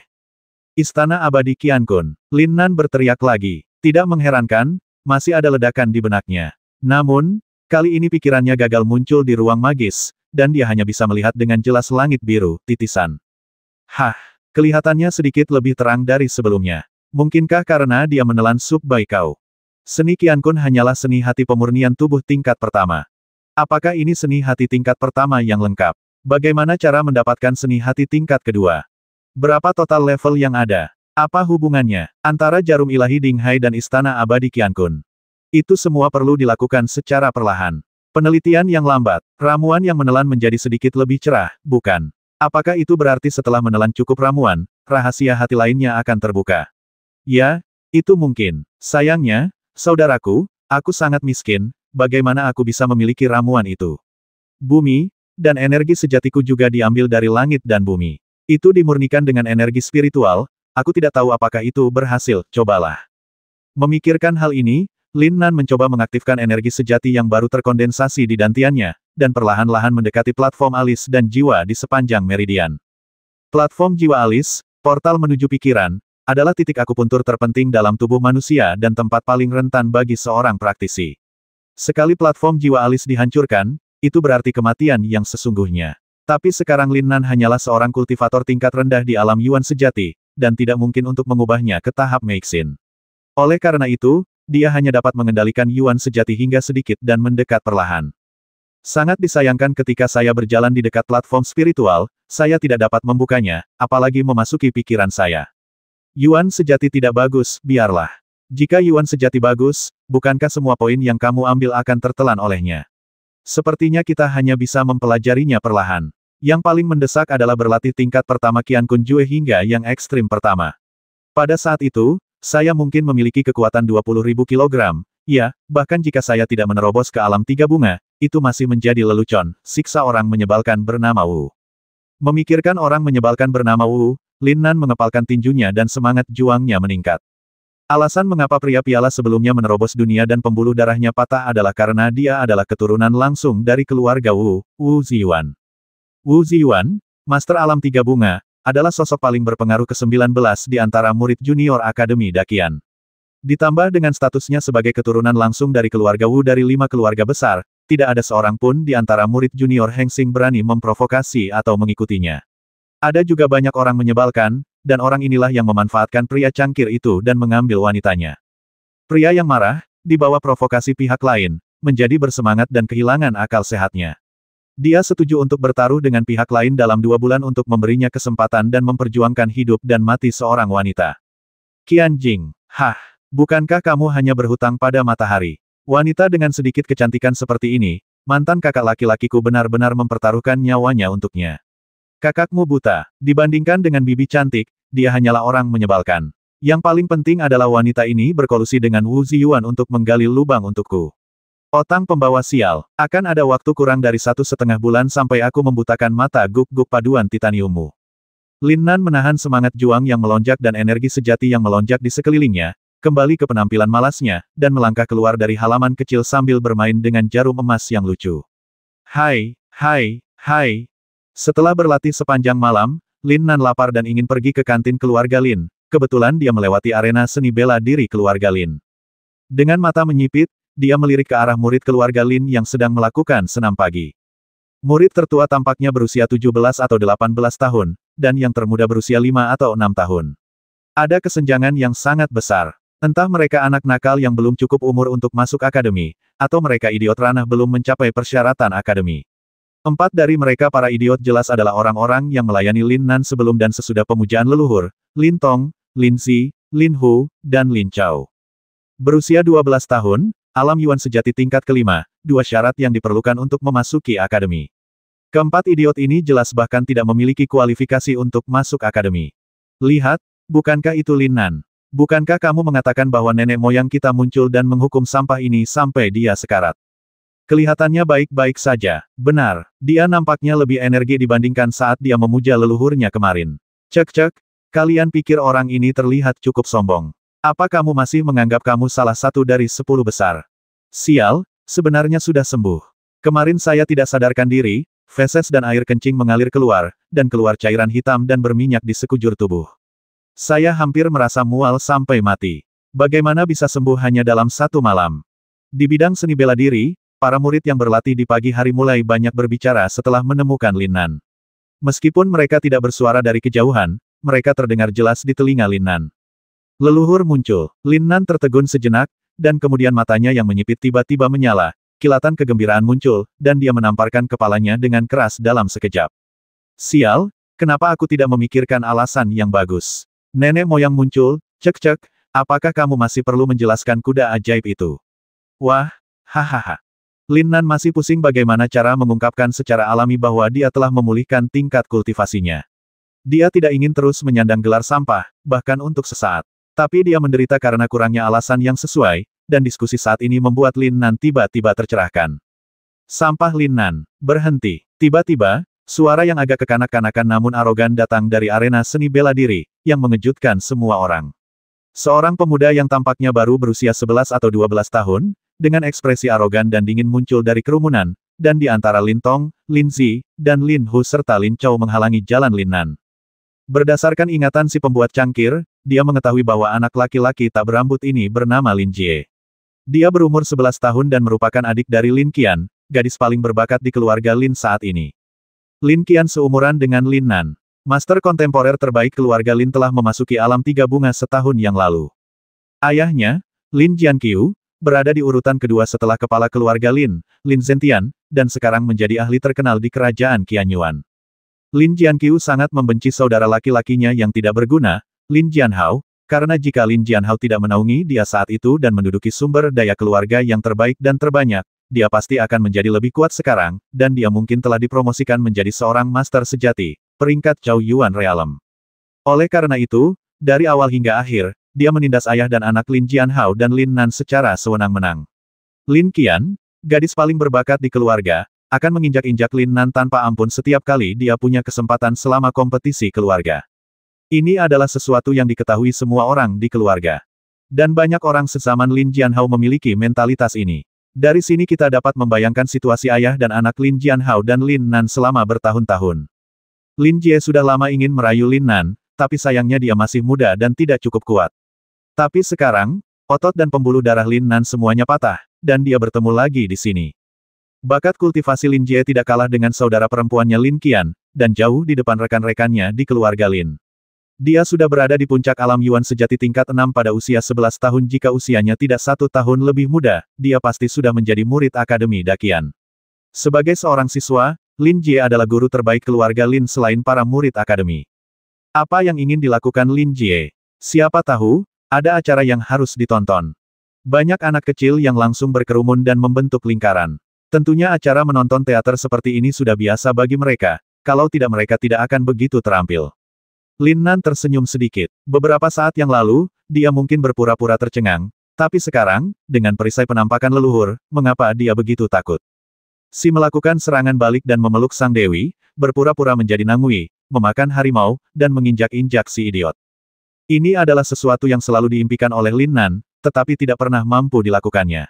Speaker 1: Istana Abadi Qiankun, Lin Nan berteriak lagi. Tidak mengherankan, masih ada ledakan di benaknya. Namun, kali ini pikirannya gagal muncul di ruang magis, dan dia hanya bisa melihat dengan jelas langit biru, titisan. Hah, kelihatannya sedikit lebih terang dari sebelumnya. Mungkinkah karena dia menelan sub Baikao? Seni Qiankun hanyalah seni hati pemurnian tubuh tingkat pertama. Apakah ini seni hati tingkat pertama yang lengkap? Bagaimana cara mendapatkan seni hati tingkat kedua? Berapa total level yang ada? Apa hubungannya antara jarum ilahi Dinghai dan Istana Abadi Qiankun? Itu semua perlu dilakukan secara perlahan. Penelitian yang lambat, ramuan yang menelan menjadi sedikit lebih cerah, bukan? Apakah itu berarti setelah menelan cukup ramuan, rahasia hati lainnya akan terbuka? Ya, itu mungkin. Sayangnya, saudaraku, aku sangat miskin, bagaimana aku bisa memiliki ramuan itu? Bumi, dan energi sejatiku juga diambil dari langit dan bumi. Itu dimurnikan dengan energi spiritual, aku tidak tahu apakah itu berhasil, cobalah. Memikirkan hal ini, Lin Nan mencoba mengaktifkan energi sejati yang baru terkondensasi di dantiannya, dan perlahan-lahan mendekati platform alis dan jiwa di sepanjang meridian. Platform jiwa alis, portal menuju pikiran, adalah titik akupuntur terpenting dalam tubuh manusia dan tempat paling rentan bagi seorang praktisi. Sekali platform jiwa alis dihancurkan, itu berarti kematian yang sesungguhnya. Tapi sekarang Lin Nan hanyalah seorang kultivator tingkat rendah di alam Yuan sejati, dan tidak mungkin untuk mengubahnya ke tahap Meixin. Oleh karena itu, dia hanya dapat mengendalikan Yuan sejati hingga sedikit dan mendekat perlahan. Sangat disayangkan ketika saya berjalan di dekat platform spiritual, saya tidak dapat membukanya, apalagi memasuki pikiran saya. Yuan sejati tidak bagus, biarlah. Jika Yuan sejati bagus, bukankah semua poin yang kamu ambil akan tertelan olehnya? Sepertinya kita hanya bisa mempelajarinya perlahan. Yang paling mendesak adalah berlatih tingkat pertama Qiankun Jue hingga yang ekstrim pertama. Pada saat itu, saya mungkin memiliki kekuatan 20.000 kilogram. Ya, bahkan jika saya tidak menerobos ke alam 3 bunga, itu masih menjadi lelucon. Siksa orang menyebalkan bernama Wu. Memikirkan orang menyebalkan bernama Wu, Lin Nan mengepalkan tinjunya dan semangat juangnya meningkat. Alasan mengapa pria piala sebelumnya menerobos dunia dan pembuluh darahnya patah adalah karena dia adalah keturunan langsung dari keluarga Wu, Wu Ziyuan. Wu Ziyuan, Master Alam 3 Bunga, adalah sosok paling berpengaruh ke-19 di antara murid junior Akademi Dakian. Ditambah dengan statusnya sebagai keturunan langsung dari keluarga Wu dari 5 keluarga besar, tidak ada seorang pun di antara murid junior Heng Xing berani memprovokasi atau mengikutinya. Ada juga banyak orang menyebalkan, dan orang inilah yang memanfaatkan pria cangkir itu dan mengambil wanitanya. Pria yang marah, di bawah provokasi pihak lain, menjadi bersemangat dan kehilangan akal sehatnya. Dia setuju untuk bertaruh dengan pihak lain dalam 2 bulan untuk memberinya kesempatan dan memperjuangkan hidup dan mati seorang wanita. Qian Jing, hah, bukankah kamu hanya berhutang pada matahari? Wanita dengan sedikit kecantikan seperti ini, mantan kakak laki-lakiku benar-benar mempertaruhkan nyawanya untuknya. Kakakmu buta, dibandingkan dengan bibi cantik, dia hanyalah orang menyebalkan. Yang paling penting adalah wanita ini berkolusi dengan Wu Ziyuan untuk menggali lubang untukku. Otang pembawa sial, akan ada waktu kurang dari 1,5 bulan sampai aku membutakan mata guk-guk paduan titaniummu. Lin Nan menahan semangat juang yang melonjak dan energi sejati yang melonjak di sekelilingnya, kembali ke penampilan malasnya, dan melangkah keluar dari halaman kecil sambil bermain dengan jarum emas yang lucu. Hai, hai, hai. Setelah berlatih sepanjang malam, Lin Nan lapar dan ingin pergi ke kantin keluarga Lin. Kebetulan dia melewati arena seni bela diri keluarga Lin. Dengan mata menyipit, dia melirik ke arah murid keluarga Lin yang sedang melakukan senam pagi. Murid tertua tampaknya berusia 17 atau 18 tahun, dan yang termuda berusia 5 atau 6 tahun. Ada kesenjangan yang sangat besar. Entah mereka anak nakal yang belum cukup umur untuk masuk akademi, atau mereka idiot ranah belum mencapai persyaratan akademi. Empat dari mereka para idiot jelas adalah orang-orang yang melayani Lin Nan sebelum dan sesudah pemujaan leluhur, Lin Tong, Lin Zi, Lin Hu, dan Lin Chao. Berusia 12 tahun, alam Yuan sejati tingkat kelima, dua syarat yang diperlukan untuk memasuki akademi. Keempat idiot ini jelas bahkan tidak memiliki kualifikasi untuk masuk akademi. Lihat, bukankah itu Lin Nan? Bukankah kamu mengatakan bahwa nenek moyang kita muncul dan menghukum sampah ini sampai dia sekarat? Kelihatannya baik-baik saja. Benar, dia nampaknya lebih energi dibandingkan saat dia memuja leluhurnya kemarin. Cek-cek, kalian pikir orang ini terlihat cukup sombong. Apa kamu masih menganggap kamu salah satu dari 10 besar? Sial, sebenarnya sudah sembuh. Kemarin saya tidak sadarkan diri, feses dan air kencing mengalir keluar, dan keluar cairan hitam dan berminyak di sekujur tubuh. Saya hampir merasa mual sampai mati. Bagaimana bisa sembuh hanya dalam satu malam? Di bidang seni bela diri, para murid yang berlatih di pagi hari mulai banyak berbicara setelah menemukan Lin Nan. Meskipun mereka tidak bersuara dari kejauhan, mereka terdengar jelas di telinga Lin Nan. Leluhur muncul. Lin Nan tertegun sejenak, dan kemudian matanya yang menyipit tiba-tiba menyala, kilatan kegembiraan muncul, dan dia menamparkan kepalanya dengan keras dalam sekejap. Sial, kenapa aku tidak memikirkan alasan yang bagus? Nenek moyang muncul, cek-cek, apakah kamu masih perlu menjelaskan kuda ajaib itu? Wah, hahaha. Lin Nan masih pusing bagaimana cara mengungkapkan secara alami bahwa dia telah memulihkan tingkat kultivasinya. Dia tidak ingin terus menyandang gelar sampah, bahkan untuk sesaat. Tapi dia menderita karena kurangnya alasan yang sesuai, dan diskusi saat ini membuat Lin Nan tiba-tiba tercerahkan. Sampah Lin Nan, berhenti. Tiba-tiba, suara yang agak kekanak-kanakan namun arogan datang dari arena seni bela diri, yang mengejutkan semua orang. Seorang pemuda yang tampaknya baru berusia 11 atau 12 tahun, dengan ekspresi arogan dan dingin muncul dari kerumunan, dan di antara Lin Tong, Lin Zi, dan Lin Hu serta Lin Chao menghalangi jalan Lin Nan. Berdasarkan ingatan si pembuat cangkir, dia mengetahui bahwa anak laki-laki tak berambut ini bernama Lin Jie. Dia berumur 11 tahun dan merupakan adik dari Lin Qian, gadis paling berbakat di keluarga Lin saat ini. Lin Qian seumuran dengan Lin Nan. Master kontemporer terbaik keluarga Lin telah memasuki alam tiga bunga setahun yang lalu. Ayahnya, Lin Jianqiu, berada di urutan kedua setelah kepala keluarga Lin, Lin Zentian, dan sekarang menjadi ahli terkenal di kerajaan Qianyuan. Lin Jianqiu sangat membenci saudara laki-lakinya yang tidak berguna, Lin Jianhao, karena jika Lin Jianhao tidak menaungi dia saat itu dan menduduki sumber daya keluarga yang terbaik dan terbanyak, dia pasti akan menjadi lebih kuat sekarang, dan dia mungkin telah dipromosikan menjadi seorang master sejati, peringkat Zhao Yuan Realm. Oleh karena itu, dari awal hingga akhir, dia menindas ayah dan anak Lin Jianhao dan Lin Nan secara sewenang-wenang. Lin Qian, gadis paling berbakat di keluarga, akan menginjak-injak Lin Nan tanpa ampun setiap kali dia punya kesempatan selama kompetisi keluarga. Ini adalah sesuatu yang diketahui semua orang di keluarga. Dan banyak orang sezaman Lin Jianhao memiliki mentalitas ini. Dari sini kita dapat membayangkan situasi ayah dan anak Lin Jianhao dan Lin Nan selama bertahun-tahun. Lin Jie sudah lama ingin merayu Lin Nan, tapi sayangnya dia masih muda dan tidak cukup kuat. Tapi sekarang, otot dan pembuluh darah Lin Nan semuanya patah, dan dia bertemu lagi di sini. Bakat kultivasi Lin Jie tidak kalah dengan saudara perempuannya Lin Qian, dan jauh di depan rekan-rekannya di keluarga Lin. Dia sudah berada di puncak alam Yuan sejati tingkat 6 pada usia 11 tahun jika usianya tidak 1 tahun lebih muda, dia pasti sudah menjadi murid Akademi Dakian. Sebagai seorang siswa, Lin Jie adalah guru terbaik keluarga Lin selain para murid Akademi. Apa yang ingin dilakukan Lin Jie? Siapa tahu, ada acara yang harus ditonton. Banyak anak kecil yang langsung berkerumun dan membentuk lingkaran. Tentunya acara menonton teater seperti ini sudah biasa bagi mereka, kalau tidak mereka tidak akan begitu terampil. Lin Nan tersenyum sedikit. Beberapa saat yang lalu, dia mungkin berpura-pura tercengang, tapi sekarang, dengan perisai penampakan leluhur, mengapa dia begitu takut? Si melakukan serangan balik dan memeluk sang dewi, berpura-pura menjadi Nangui, memakan harimau, dan menginjak-injak si idiot. Ini adalah sesuatu yang selalu diimpikan oleh Lin Nan, tetapi tidak pernah mampu dilakukannya.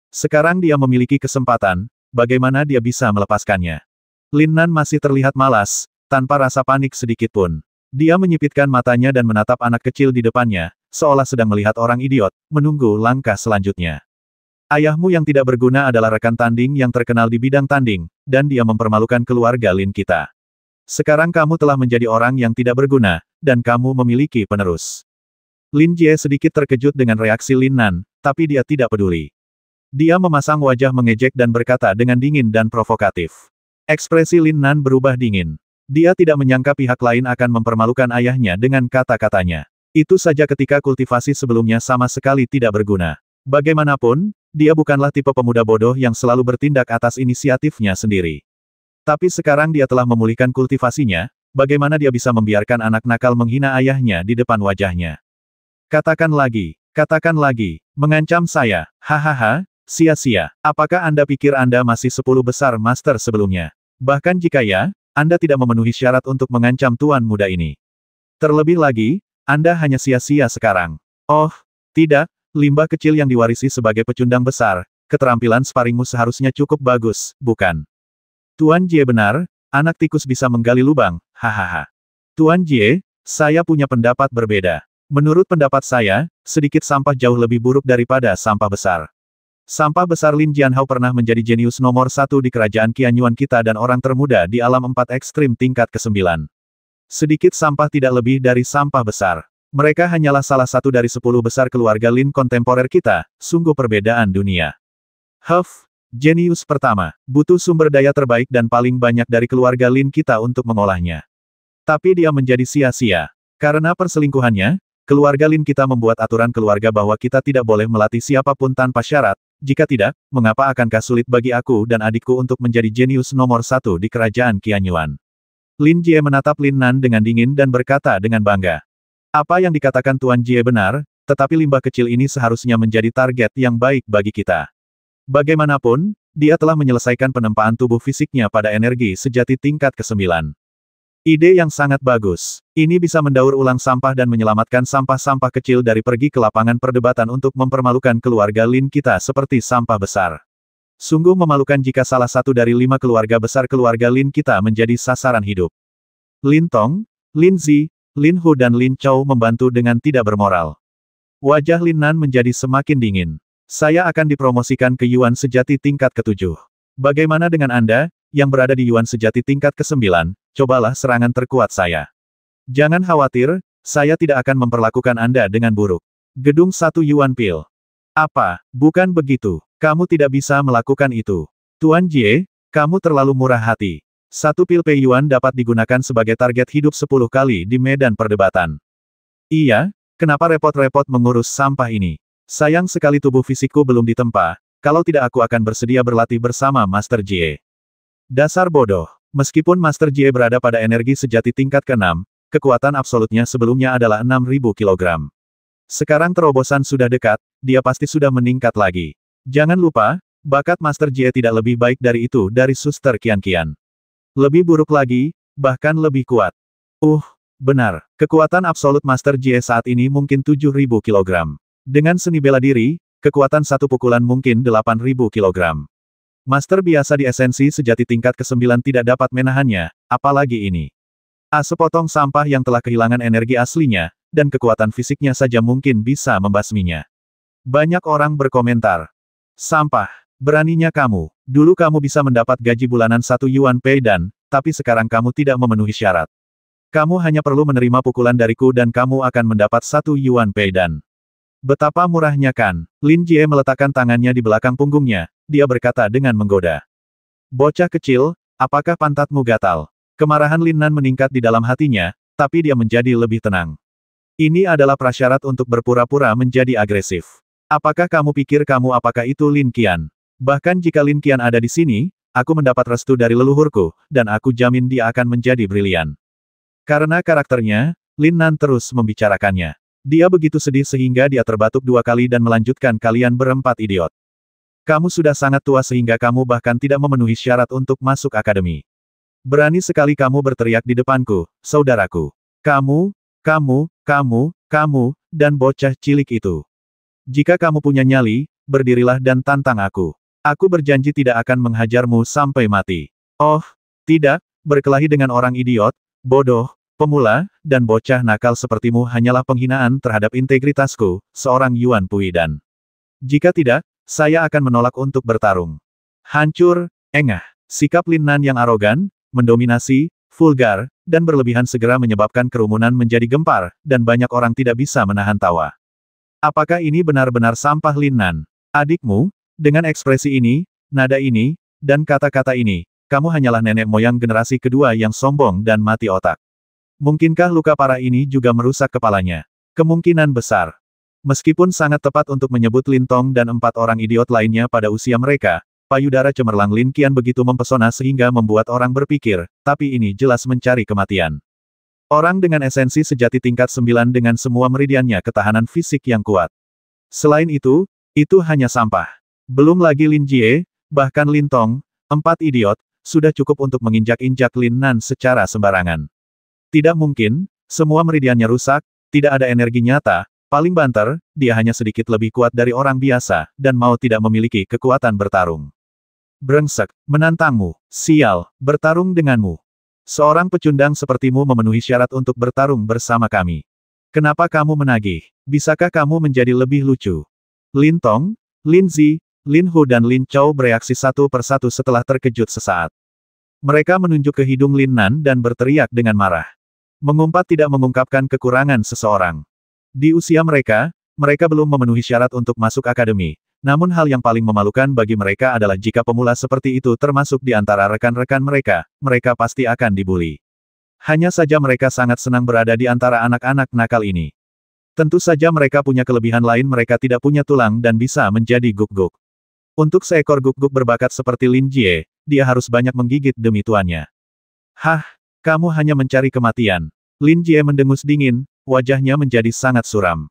Speaker 1: Sekarang dia memiliki kesempatan, bagaimana dia bisa melepaskannya? Lin Nan masih terlihat malas, tanpa rasa panik sedikit pun. Dia menyipitkan matanya dan menatap anak kecil di depannya, seolah sedang melihat orang idiot, menunggu langkah selanjutnya. Ayahmu yang tidak berguna adalah rekan tanding yang terkenal di bidang tanding, dan dia mempermalukan keluarga Lin kita. Sekarang kamu telah menjadi orang yang tidak berguna, dan kamu memiliki penerus. Lin Jie sedikit terkejut dengan reaksi Lin Nan, tapi dia tidak peduli. Dia memasang wajah mengejek dan berkata dengan dingin dan provokatif. Ekspresi Lin Nan berubah dingin. Dia tidak menyangka pihak lain akan mempermalukan ayahnya dengan kata-katanya. Itu saja ketika kultivasi sebelumnya sama sekali tidak berguna. Bagaimanapun, dia bukanlah tipe pemuda bodoh yang selalu bertindak atas inisiatifnya sendiri. Tapi sekarang dia telah memulihkan kultivasinya, bagaimana dia bisa membiarkan anak nakal menghina ayahnya di depan wajahnya. Katakan lagi, mengancam saya, hahaha, sia-sia. Apakah Anda pikir Anda masih 10 besar master sebelumnya? Bahkan jika ya, Anda tidak memenuhi syarat untuk mengancam tuan muda ini. Terlebih lagi, Anda hanya sia-sia sekarang. Oh, tidak, limbah kecil yang diwarisi sebagai pecundang besar, keterampilan sparingmu seharusnya cukup bagus, bukan? Tuan Jie benar, anak tikus bisa menggali lubang, hahaha. Tuan Jie, saya punya pendapat berbeda. Menurut pendapat saya, sedikit sampah jauh lebih buruk daripada sampah besar. Sampah besar Lin Jianhao pernah menjadi jenius nomor 1 di kerajaan Qianyuan kita dan orang termuda di alam 4 ekstrim tingkat ke-9. Sedikit sampah tidak lebih dari sampah besar. Mereka hanyalah salah satu dari 10 besar keluarga Lin kontemporer kita, sungguh perbedaan dunia. Jenius pertama, butuh sumber daya terbaik dan paling banyak dari keluarga Lin kita untuk mengolahnya. Tapi dia menjadi sia-sia. Karena perselingkuhannya, keluarga Lin kita membuat aturan keluarga bahwa kita tidak boleh melatih siapapun tanpa syarat. Jika tidak, mengapa akankah sulit bagi aku dan adikku untuk menjadi jenius nomor 1 di kerajaan Qianyuan? Lin Jie menatap Lin Nan dengan dingin dan berkata dengan bangga. Apa yang dikatakan Tuan Jie benar, tetapi limbah kecil ini seharusnya menjadi target yang baik bagi kita. Bagaimanapun, dia telah menyelesaikan penempaan tubuh fisiknya pada energi sejati tingkat ke-9. Ide yang sangat bagus. Ini bisa mendaur ulang sampah dan menyelamatkan sampah-sampah kecil dari pergi ke lapangan perdebatan untuk mempermalukan keluarga Lin kita seperti sampah besar. Sungguh memalukan jika salah satu dari 5 keluarga besar keluarga Lin kita menjadi sasaran hidup. Lin Tong, Lin Zi, Lin Hu dan Lin Chou membantu dengan tidak bermoral. Wajah Lin Nan menjadi semakin dingin. Saya akan dipromosikan ke Yuan sejati tingkat ke-7. Bagaimana dengan Anda, yang berada di Yuan sejati tingkat ke-9, cobalah serangan terkuat saya. Jangan khawatir, saya tidak akan memperlakukan Anda dengan buruk. Gedung 1 Yuan Pil. Apa, bukan begitu? Kamu tidak bisa melakukan itu. Tuan Jie, kamu terlalu murah hati. 1 pil Pei Yuan dapat digunakan sebagai target hidup 10 kali di medan perdebatan. Iya, kenapa repot-repot mengurus sampah ini? Sayang sekali tubuh fisikku belum ditempa, kalau tidak aku akan bersedia berlatih bersama Master Jie. Dasar bodoh. Meskipun Master Jie berada pada energi sejati tingkat ke-6, kekuatan absolutnya sebelumnya adalah 6.000 kg. Sekarang terobosan sudah dekat, dia pasti sudah meningkat lagi. Jangan lupa, bakat Master Jie tidak lebih baik dari itu dari Suster Qian. Lebih buruk lagi, bahkan lebih kuat. Benar, kekuatan absolut Master Jie saat ini mungkin 7.000 kg. Dengan seni bela diri, kekuatan satu pukulan mungkin 8.000 kg. Master biasa di esensi sejati tingkat ke-9 tidak dapat menahannya, apalagi ini. Sepotong sampah yang telah kehilangan energi aslinya, dan kekuatan fisiknya saja mungkin bisa membasminya. Banyak orang berkomentar. Sampah, beraninya kamu. Dulu kamu bisa mendapat gaji bulanan 1 Yuan Pei dan, tapi sekarang kamu tidak memenuhi syarat. Kamu hanya perlu menerima pukulan dariku dan kamu akan mendapat 1 Yuan Pei dan. Betapa murahnya kan? Lin Jie meletakkan tangannya di belakang punggungnya, dia berkata dengan menggoda. Bocah kecil, apakah pantatmu gatal? Kemarahan Lin Nan meningkat di dalam hatinya, tapi dia menjadi lebih tenang. Ini adalah prasyarat untuk berpura-pura menjadi agresif. Apakah kamu pikir apakah itu Lin Qian? Bahkan jika Lin Qian ada di sini, aku mendapat restu dari leluhurku, dan aku jamin dia akan menjadi brilian. Karena karakternya, Lin Nan terus membicarakannya. Dia begitu sedih sehingga dia terbatuk 2 kali dan melanjutkan kalian berempat idiot. Kamu sudah sangat tua sehingga kamu bahkan tidak memenuhi syarat untuk masuk akademi. Berani sekali kamu berteriak di depanku, saudaraku. Kamu, dan bocah cilik itu. Jika kamu punya nyali, berdirilah dan tantang aku. Aku berjanji tidak akan menghajarmu sampai mati. Oh, tidak, berkelahi dengan orang idiot, bodoh, pemula, dan bocah nakal sepertimu hanyalah penghinaan terhadap integritasku, seorang Yuan Pui dan. Jika tidak, saya akan menolak untuk bertarung. Hancur, engah. Sikap Lin Nan yang arogan, mendominasi, vulgar, dan berlebihan segera menyebabkan kerumunan menjadi gempar, dan banyak orang tidak bisa menahan tawa. Apakah ini benar-benar sampah Lin Nan? Adikmu, dengan ekspresi ini, nada ini, dan kata-kata ini, kamu hanyalah nenek moyang generasi kedua yang sombong dan mati otak. Mungkinkah luka parah ini juga merusak kepalanya? Kemungkinan besar. Meskipun sangat tepat untuk menyebut Lin Tong dan 4 orang idiot lainnya pada usia mereka, payudara cemerlang Lin Qian begitu mempesona sehingga membuat orang berpikir, tapi ini jelas mencari kematian. Orang dengan esensi sejati tingkat 9 dengan semua meridiannya ketahanan fisik yang kuat. Selain itu hanya sampah. Belum lagi Lin Jie, bahkan Lin Tong, 4 idiot, sudah cukup untuk menginjak-injak Lin Nan secara sembarangan. Tidak mungkin, semua meridiannya rusak, tidak ada energi nyata, paling banter, dia hanya sedikit lebih kuat dari orang biasa, dan mau tidak memiliki kekuatan bertarung. Brengsek, menantangmu, sial, bertarung denganmu. Seorang pecundang sepertimu memenuhi syarat untuk bertarung bersama kami. Kenapa kamu menagih? Bisakah kamu menjadi lebih lucu? Lin Tong, Lin Zi, Lin Hu dan Lin Chou bereaksi satu persatu setelah terkejut sesaat. Mereka menunjuk ke hidung Lin Nan dan berteriak dengan marah. Mengumpat tidak mengungkapkan kekurangan seseorang. Di usia mereka belum memenuhi syarat untuk masuk akademi. Namun hal yang paling memalukan bagi mereka adalah jika pemula seperti itu termasuk di antara rekan-rekan mereka, mereka pasti akan dibuli. Hanya saja mereka sangat senang berada di antara anak-anak nakal ini. Tentu saja mereka punya kelebihan lain, mereka tidak punya tulang dan bisa menjadi guk-guk. Untuk seekor guk-guk berbakat seperti Lin Jie, dia harus banyak menggigit demi tuannya. Hah, kamu hanya mencari kematian. Lin Jie mendengus dingin, wajahnya menjadi sangat suram.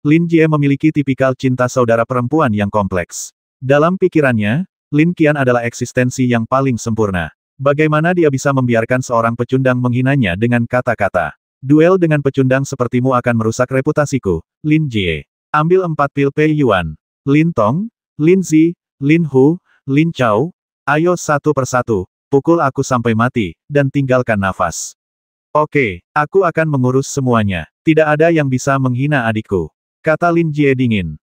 Speaker 1: Lin Jie memiliki tipikal cinta saudara perempuan yang kompleks. Dalam pikirannya, Lin Qian adalah eksistensi yang paling sempurna. Bagaimana dia bisa membiarkan seorang pecundang menghinanya dengan kata-kata? Duel dengan pecundang sepertimu akan merusak reputasiku, Lin Jie. Ambil 4 pil Pei Yuan. Lin Tong, Lin Zi, Lin Hu, Lin Chou, ayo satu persatu, pukul aku sampai mati, dan tinggalkan nafas. Oke, aku akan mengurus semuanya. Tidak ada yang bisa menghina adikku. Kata Lin Jie dingin.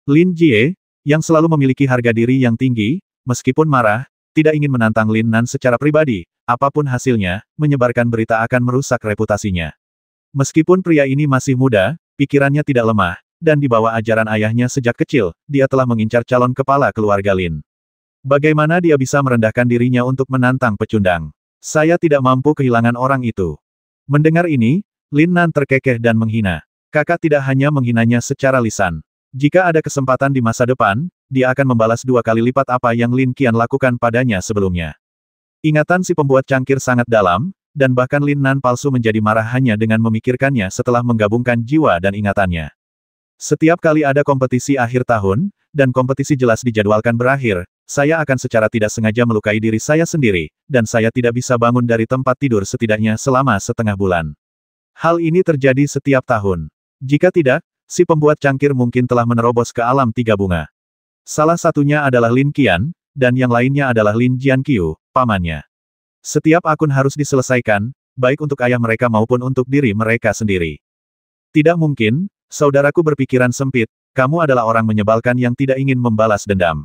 Speaker 1: Lin Jie, yang selalu memiliki harga diri yang tinggi, meskipun marah, tidak ingin menantang Lin Nan secara pribadi, apapun hasilnya, menyebarkan berita akan merusak reputasinya. Meskipun pria ini masih muda, pikirannya tidak lemah, dan di bawah ajaran ayahnya sejak kecil, dia telah mengincar calon kepala keluarga Lin. Bagaimana dia bisa merendahkan dirinya untuk menantang pecundang? Saya tidak mampu kehilangan orang itu. Mendengar ini, Lin Nan terkekeh dan menghina. Kakak tidak hanya menghinanya secara lisan. Jika ada kesempatan di masa depan, dia akan membalas 2 kali lipat apa yang Lin Qian lakukan padanya sebelumnya. Ingatan si pembuat cangkir sangat dalam, dan bahkan Lin Nan palsu menjadi marah hanya dengan memikirkannya setelah menggabungkan jiwa dan ingatannya. Setiap kali ada kompetisi akhir tahun, dan kompetisi jelas dijadwalkan berakhir, saya akan secara tidak sengaja melukai diri saya sendiri, dan saya tidak bisa bangun dari tempat tidur setidaknya selama setengah bulan. Hal ini terjadi setiap tahun. Jika tidak, si pembuat cangkir mungkin telah menerobos ke alam 3 bunga. Salah satunya adalah Lin Qian, dan yang lainnya adalah Lin Jianqiu, pamannya. Setiap akun harus diselesaikan, baik untuk ayah mereka maupun untuk diri mereka sendiri. Tidak mungkin, saudaraku berpikiran sempit, kamu adalah orang menyebalkan yang tidak ingin membalas dendam.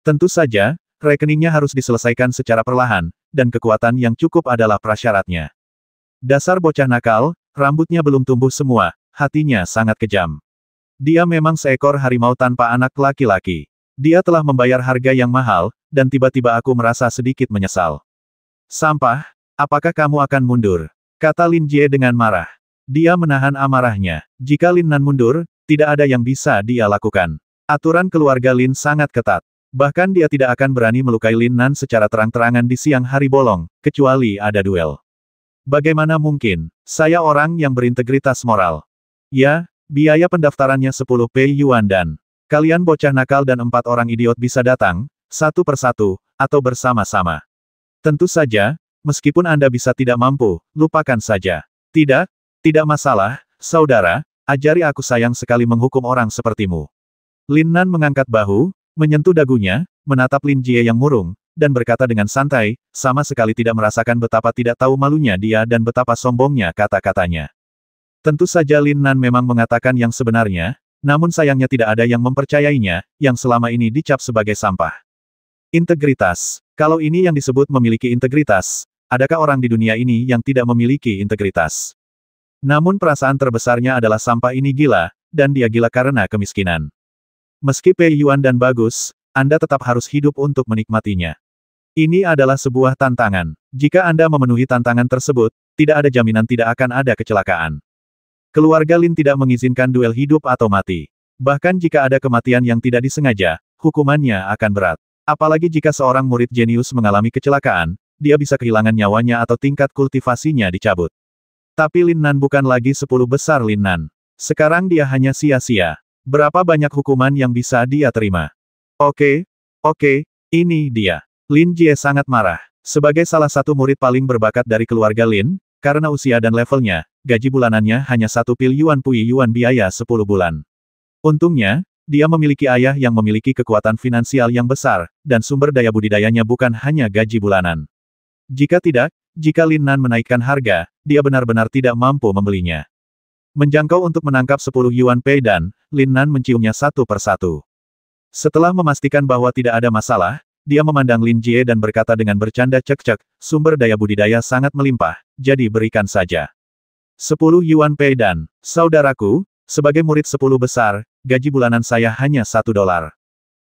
Speaker 1: Tentu saja, rekeningnya harus diselesaikan secara perlahan, dan kekuatan yang cukup adalah prasyaratnya. Dasar bocah nakal, rambutnya belum tumbuh semua. Hatinya sangat kejam. Dia memang seekor harimau tanpa anak laki-laki. Dia telah membayar harga yang mahal, dan tiba-tiba aku merasa sedikit menyesal. Sampah, apakah kamu akan mundur? Kata Lin Jie dengan marah. Dia menahan amarahnya. Jika Lin Nan mundur, tidak ada yang bisa dia lakukan. Aturan keluarga Lin sangat ketat. Bahkan dia tidak akan berani melukai Lin Nan secara terang-terangan di siang hari bolong, kecuali ada duel. Bagaimana mungkin? Saya orang yang berintegritas moral. Ya, biaya pendaftarannya 10 Pei Yuan dan kalian bocah nakal dan 4 orang idiot bisa datang, satu persatu, atau bersama-sama. Tentu saja, meskipun Anda bisa tidak mampu, lupakan saja. Tidak masalah, saudara, ajari aku sayang sekali menghukum orang sepertimu. Lin Nan mengangkat bahu, menyentuh dagunya, menatap Lin Jie yang murung, dan berkata dengan santai, sama sekali tidak merasakan betapa tidak tahu malunya dia dan betapa sombongnya kata-katanya. Tentu saja Lin Nan memang mengatakan yang sebenarnya, namun sayangnya tidak ada yang mempercayainya, yang selama ini dicap sebagai sampah. Integritas. Kalau ini yang disebut memiliki integritas, adakah orang di dunia ini yang tidak memiliki integritas? Namun perasaan terbesarnya adalah sampah ini gila, dan dia gila karena kemiskinan. Meski Pei Yuan dan bagus, Anda tetap harus hidup untuk menikmatinya. Ini adalah sebuah tantangan. Jika Anda memenuhi tantangan tersebut, tidak ada jaminan tidak akan ada kecelakaan. Keluarga Lin tidak mengizinkan duel hidup atau mati. Bahkan jika ada kematian yang tidak disengaja, hukumannya akan berat. Apalagi jika seorang murid jenius mengalami kecelakaan, dia bisa kehilangan nyawanya atau tingkat kultivasinya dicabut. Tapi Lin Nan bukan lagi 10 besar Lin Nan. Sekarang dia hanya sia-sia. Berapa banyak hukuman yang bisa dia terima? Oke, ini dia. Lin Jie sangat marah. Sebagai salah satu murid paling berbakat dari keluarga Lin, karena usia dan levelnya, gaji bulanannya hanya 1 pil Yuan Pui Yuan biaya 10 bulan. Untungnya, dia memiliki ayah yang memiliki kekuatan finansial yang besar, dan sumber daya budidayanya bukan hanya gaji bulanan. Jika tidak, jika Lin Nan menaikkan harga, dia benar-benar tidak mampu membelinya. Menjangkau untuk menangkap 10 Yuan Pei dan, Lin Nan menciumnya satu persatu. Setelah memastikan bahwa tidak ada masalah, dia memandang Lin Jie dan berkata dengan bercanda cek-cek, sumber daya budidaya sangat melimpah, jadi berikan saja. 10 Yuan Pei dan, saudaraku, sebagai murid 10 besar, gaji bulanan saya hanya $1.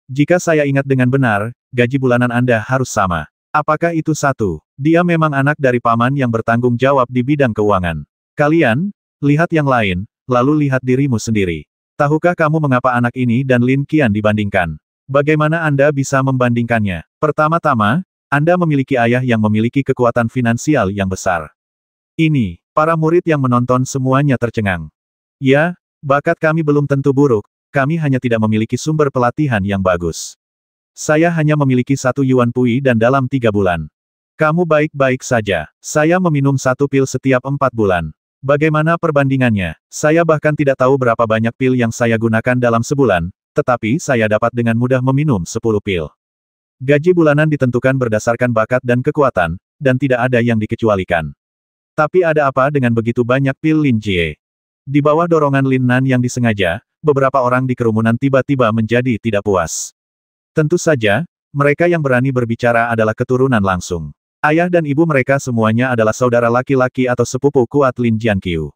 Speaker 1: Jika saya ingat dengan benar, gaji bulanan Anda harus sama. Apakah itu satu? Dia memang anak dari paman yang bertanggung jawab di bidang keuangan. Kalian, lihat yang lain, lalu lihat dirimu sendiri. Tahukah kamu mengapa anak ini dan Lin Qian dibandingkan? Bagaimana Anda bisa membandingkannya? Pertama-tama, Anda memiliki ayah yang memiliki kekuatan finansial yang besar. Ini, para murid yang menonton semuanya tercengang. Ya, bakat kami belum tentu buruk, kami hanya tidak memiliki sumber pelatihan yang bagus. Saya hanya memiliki 1 Yuan Pui dan dalam 3 bulan. Kamu baik-baik saja. Saya meminum 1 pil setiap 4 bulan. Bagaimana perbandingannya? Saya bahkan tidak tahu berapa banyak pil yang saya gunakan dalam sebulan, tetapi saya dapat dengan mudah meminum 10 pil. Gaji bulanan ditentukan berdasarkan bakat dan kekuatan, dan tidak ada yang dikecualikan. Tapi ada apa dengan begitu banyak pil Lin Jie? Di bawah dorongan Lin Nan yang disengaja, beberapa orang di kerumunan tiba-tiba menjadi tidak puas. Tentu saja, mereka yang berani berbicara adalah keturunan langsung. Ayah dan ibu mereka semuanya adalah saudara laki-laki atau sepupu kuat Lin Jianqiu.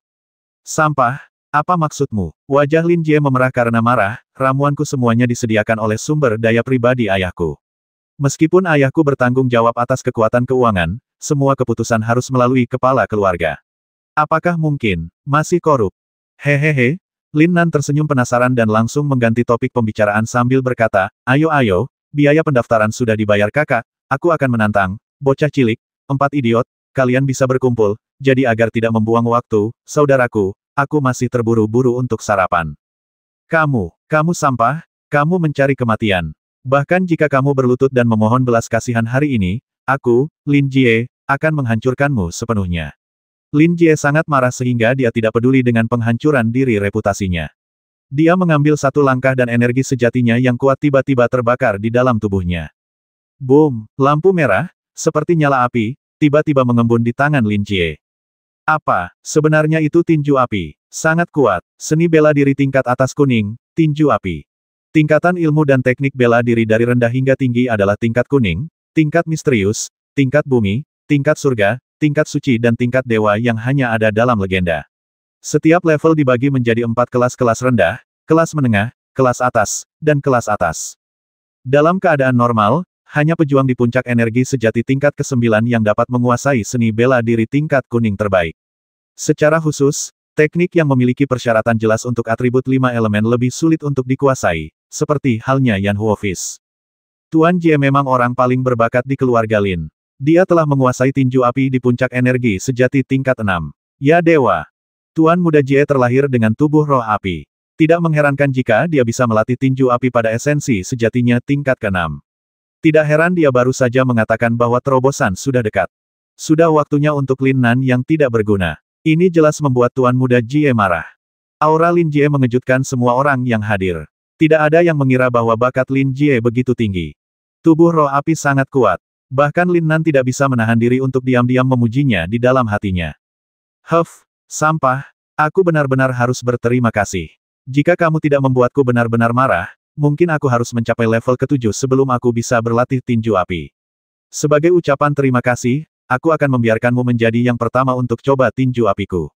Speaker 1: Sampah, apa maksudmu? Wajah Lin Jie memerah karena marah, ramuanku semuanya disediakan oleh sumber daya pribadi ayahku. Meskipun ayahku bertanggung jawab atas kekuatan keuangan, semua keputusan harus melalui kepala keluarga. Apakah mungkin, masih korup? Hehehe, Lin Nan tersenyum penasaran dan langsung mengganti topik pembicaraan sambil berkata, ayo, biaya pendaftaran sudah dibayar kakak, aku akan menantang, bocah cilik, 4 idiot, kalian bisa berkumpul, jadi agar tidak membuang waktu, saudaraku, aku masih terburu-buru untuk sarapan. Kamu sampah, kamu mencari kematian. Bahkan jika kamu berlutut dan memohon belas kasihan hari ini, aku, Lin Jie, akan menghancurkanmu sepenuhnya. Lin Jie sangat marah sehingga dia tidak peduli dengan penghancuran diri reputasinya. Dia mengambil satu langkah dan energi sejatinya yang kuat tiba-tiba terbakar di dalam tubuhnya. Boom, lampu merah, seperti nyala api, tiba-tiba mengembun di tangan Lin Jie. Apa, sebenarnya itu tinju api. Sangat kuat, seni bela diri tingkat atas kuning, tinju api. Tingkatan ilmu dan teknik bela diri dari rendah hingga tinggi adalah tingkat kuning, tingkat misterius, tingkat bumi, tingkat surga, tingkat suci dan tingkat dewa yang hanya ada dalam legenda. Setiap level dibagi menjadi 4 kelas-kelas rendah, kelas menengah, kelas atas, dan kelas atas. Dalam keadaan normal, hanya pejuang di puncak energi sejati tingkat ke-9 yang dapat menguasai seni bela diri tingkat kuning terbaik. Secara khusus, teknik yang memiliki persyaratan jelas untuk atribut 5 elemen lebih sulit untuk dikuasai, seperti halnya Yan Huofis. Tuan Jie memang orang paling berbakat di keluarga Lin. Dia telah menguasai tinju api di puncak energi sejati tingkat 6. Ya dewa! Tuan muda Jie terlahir dengan tubuh roh api. Tidak mengherankan jika dia bisa melatih tinju api pada esensi sejatinya tingkat ke-6. Tidak heran dia baru saja mengatakan bahwa terobosan sudah dekat. Sudah waktunya untuk Lin Nan yang tidak berguna. Ini jelas membuat Tuan muda Jie marah. Aura Lin Jie mengejutkan semua orang yang hadir. Tidak ada yang mengira bahwa bakat Lin Jie begitu tinggi. Tubuh roh api sangat kuat. Bahkan Lin Nan tidak bisa menahan diri untuk diam-diam memujinya di dalam hatinya. Sampah, aku benar-benar harus berterima kasih. Jika kamu tidak membuatku benar-benar marah, mungkin aku harus mencapai level ke-7 sebelum aku bisa berlatih tinju api. Sebagai ucapan terima kasih, aku akan membiarkanmu menjadi yang pertama untuk coba tinju apiku.